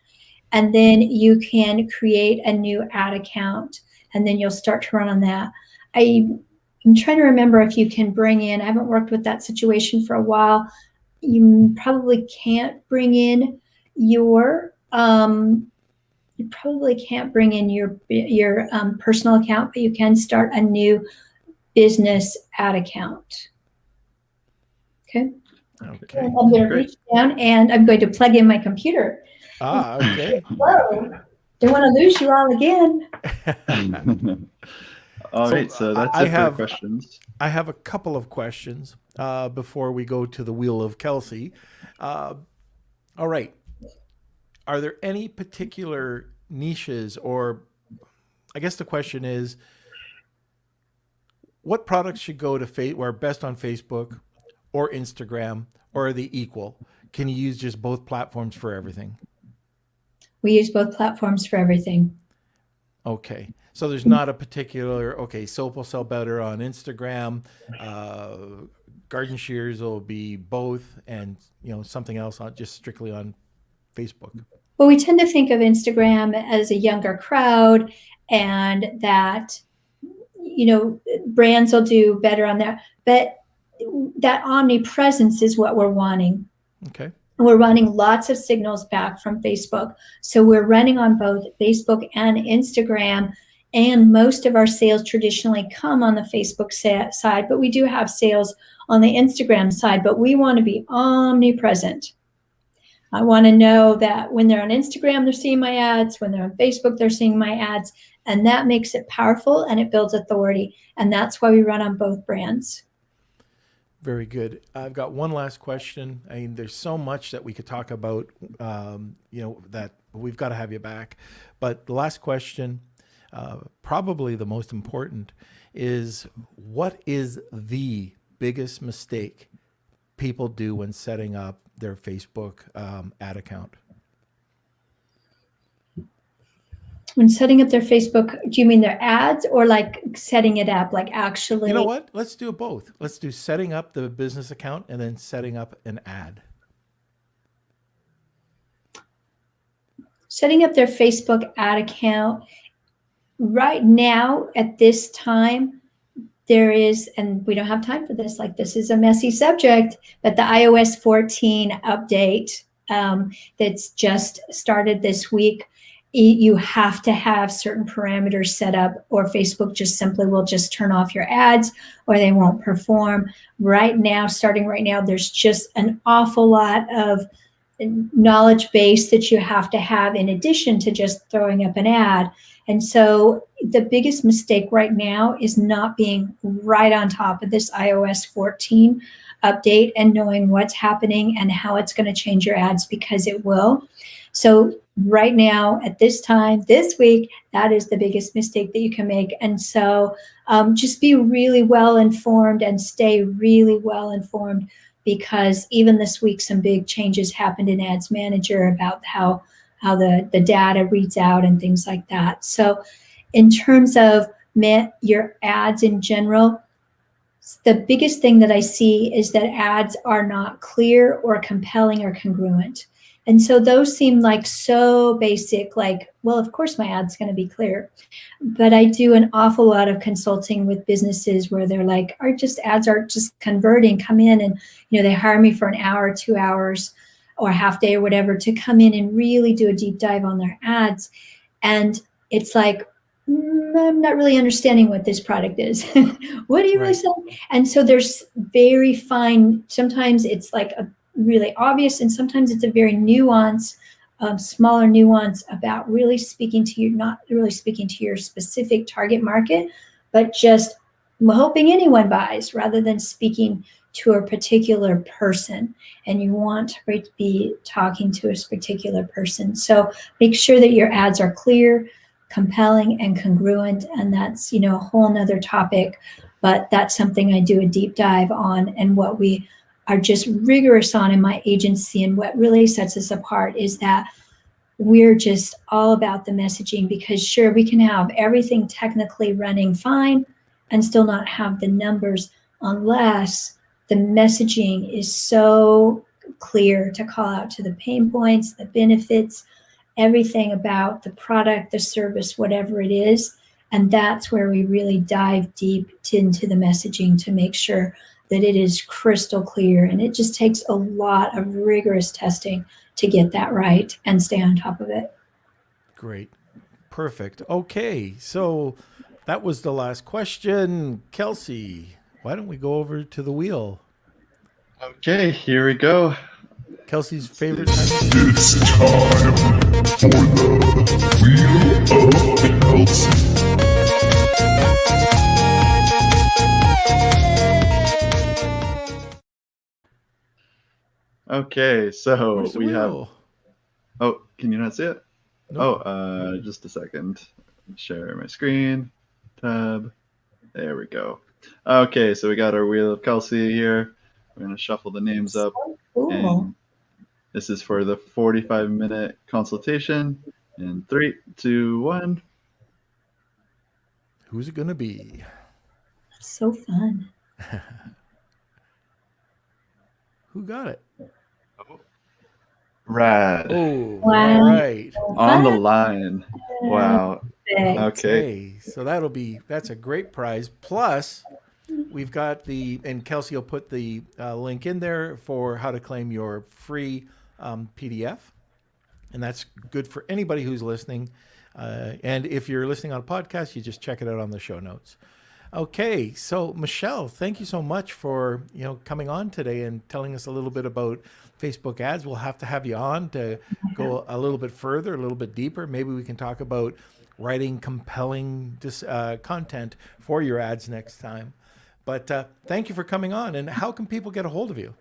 and then you can create a new ad account, and then you'll start to run on that. I'm trying to remember if you can bring in, I haven't worked with that situation for a while. You probably can't bring in your personal account, but you can start a new business ad account. Okay. Okay. I'm going to reach down and I'm going to plug in my computer. Okay. Whoa. Don't want to lose you all again. All right, so that's it for the questions. I have a couple of questions before we go to the Wheel of Kelsey. All right. Are there any particular niches, or I guess the question is, what products should go to or best on Facebook or Instagram, or are they equal? Can you use just both platforms for everything? We use both platforms for everything. Okay. So there's not a particular, soap will sell better on Instagram, garden shears will be both, and something else just strictly on Facebook. Well, we tend to think of Instagram as a younger crowd, and that, brands will do better on that. But that omnipresence is what we're wanting. Okay. We're running lots of signals back from Facebook. So we're running on both Facebook and Instagram. And most of our sales traditionally come on the Facebook side, but we do have sales on the Instagram side, but we want to be omnipresent. I want to know that when they're on Instagram, they're seeing my ads. When they're on Facebook, they're seeing my ads. And that makes it powerful and it builds authority. And that's why we run on both brands. Very good. I've got one last question. I mean, there's so much that we could talk about, that we've got to have you back. But the last question, probably the most important, is what is the biggest mistake people do when setting up their Facebook ad account? When setting up their Facebook, do you mean their ads or like setting it up, like actually? You know what? Let's do both. Let's do setting up the business account and then setting up an ad. Setting up their Facebook ad account right now at this time, there is, and we don't have time for this, like this is a messy subject, but the iOS 14 update that's just started this week, you have to have certain parameters set up, or Facebook just simply will just turn off your ads or they won't perform. Right now, starting right now, there's just an awful lot of knowledge base that you have to have in addition to just throwing up an ad. And so the biggest mistake right now is not being right on top of this iOS 14 update and knowing what's happening and how it's going to change your ads, because it will. So right now at this time, this week, that is the biggest mistake that you can make. And so just be really well informed and stay really well informed, because even this week, some big changes happened in Ads Manager about how the data reads out and things like that. So in terms of your ads in general, the biggest thing that I see is that ads are not clear or compelling or congruent. And so those seem like so basic, like, well, of course my ad's going to be clear. But I do an awful lot of consulting with businesses where they're like, ads aren't just converting, come in and, they hire me for an hour, 2 hours, or half day or whatever to come in and really do a deep dive on their ads. And it's like, I'm not really understanding what this product is. What are you really selling? And so there's very fine, sometimes it's like a really obvious, and sometimes it's a very smaller nuance about really speaking to you, not really speaking to your specific target market, but just hoping anyone buys rather than speaking to a particular person. And you want to be talking to a particular person. So make sure that your ads are clear, compelling, and congruent. And that's, a whole nother topic, but that's something I do a deep dive on. And what we are just rigorous on in my agency, and what really sets us apart is that we're just all about the messaging, because sure, we can have everything technically running fine and still not have the numbers unless the messaging is so clear to call out to the pain points, the benefits, everything about the product, the service, whatever it is. And that's where we really dive deep into the messaging to make sure that it is crystal clear. And it just takes a lot of rigorous testing to get that right and stay on top of it. Great. Perfect. Okay. So that was the last question. Kelsey, why don't we go over to the wheel? Okay, here we go. Kelsey's favorite time. It's time for the Wheel of Kelsey. Okay, so Where's the we have. wheel? Oh, can you not see it? Nope. Oh, just a second. Share my screen. Tab. There we go. Okay, so we got our Wheel of Kelsey here. We're going to shuffle the names up. Cool. And this is for the 45-minute consultation. In 3, 2, 1. Who's it going to be? So fun. Who got it? Rad. Oh, Wow. all right. On the line. Wow. Perfect. Okay. So that's a great prize. Plus, we've got and Kelsey will put the link in there for how to claim your free PDF. And that's good for anybody who's listening. And if you're listening on a podcast, you just check it out on the show notes. Okay, so Michelle, thank you so much for coming on today and telling us a little bit about Facebook ads. We'll have to have you on to go a little bit further, a little bit deeper. Maybe we can talk about writing compelling content for your ads next time. But thank you for coming on. And how can people get a hold of you?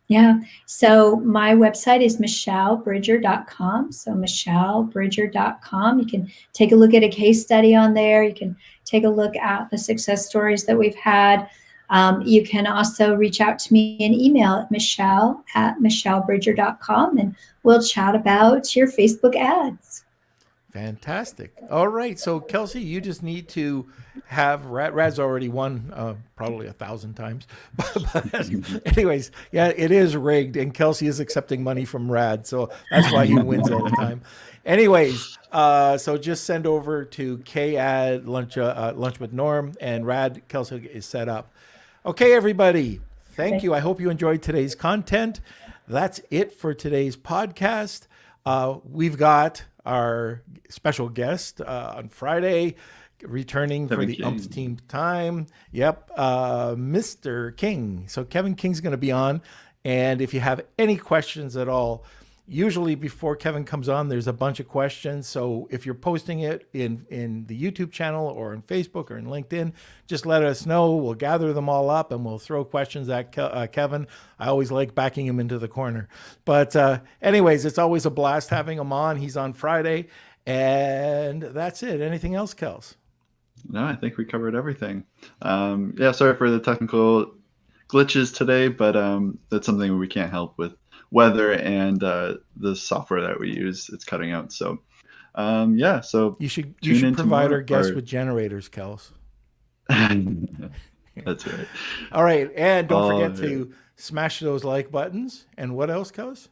Yeah. So my website is michellebridger.com. So michellebridger.com. You can take a look at a case study on there. You can take a look at the success stories that we've had. You can also reach out to me in email at michelle@michellebridger.com, and we'll chat about your Facebook ads. Fantastic. All right. So Kelsey, you just need to have Rad's already won probably 1,000 times. But anyways, yeah, it is rigged, and Kelsey is accepting money from Rad. So that's why he wins all the time. Anyways, so just send over to K@Lunch with Norm, and Rad Kelsey is set up. Okay, everybody. Thank you. I hope you enjoyed today's content. That's it for today's podcast. We've got our special guest on Friday, returning for the umpteenth time. Yep, Mr. King. So Kevin King's going to be on, and if you have any questions at all, Usually before Kevin comes on, there's a bunch of questions. So if you're posting it in the YouTube channel or on Facebook or in LinkedIn, just let us know. We'll gather them all up and we'll throw questions at Kevin. I always like backing him into the corner. But anyways, it's always a blast having him on. He's on Friday. And that's it. Anything else, Kels? No, I think we covered everything. Yeah, sorry for the technical glitches today, but that's something we can't help with. Weather and the software that we use, it's cutting out. So yeah, so you should provide our guests with generators, Kels. That's right. All right, and don't forget to smash those like buttons. And what else, Kels?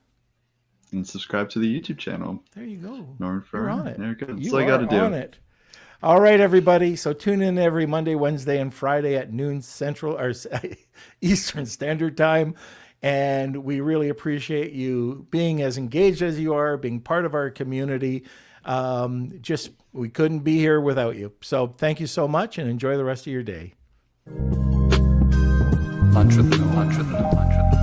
And subscribe to the YouTube channel. There you go. Norman Farrar. You're on it. There you go. That's You all I got to do. On it. All right, everybody. So tune in every Monday, Wednesday, and Friday at noon Central or Eastern Standard Time. And we really appreciate you being as engaged as you are, being part of our community. We couldn't be here without you. So thank you so much and enjoy the rest of your day. Lunch with the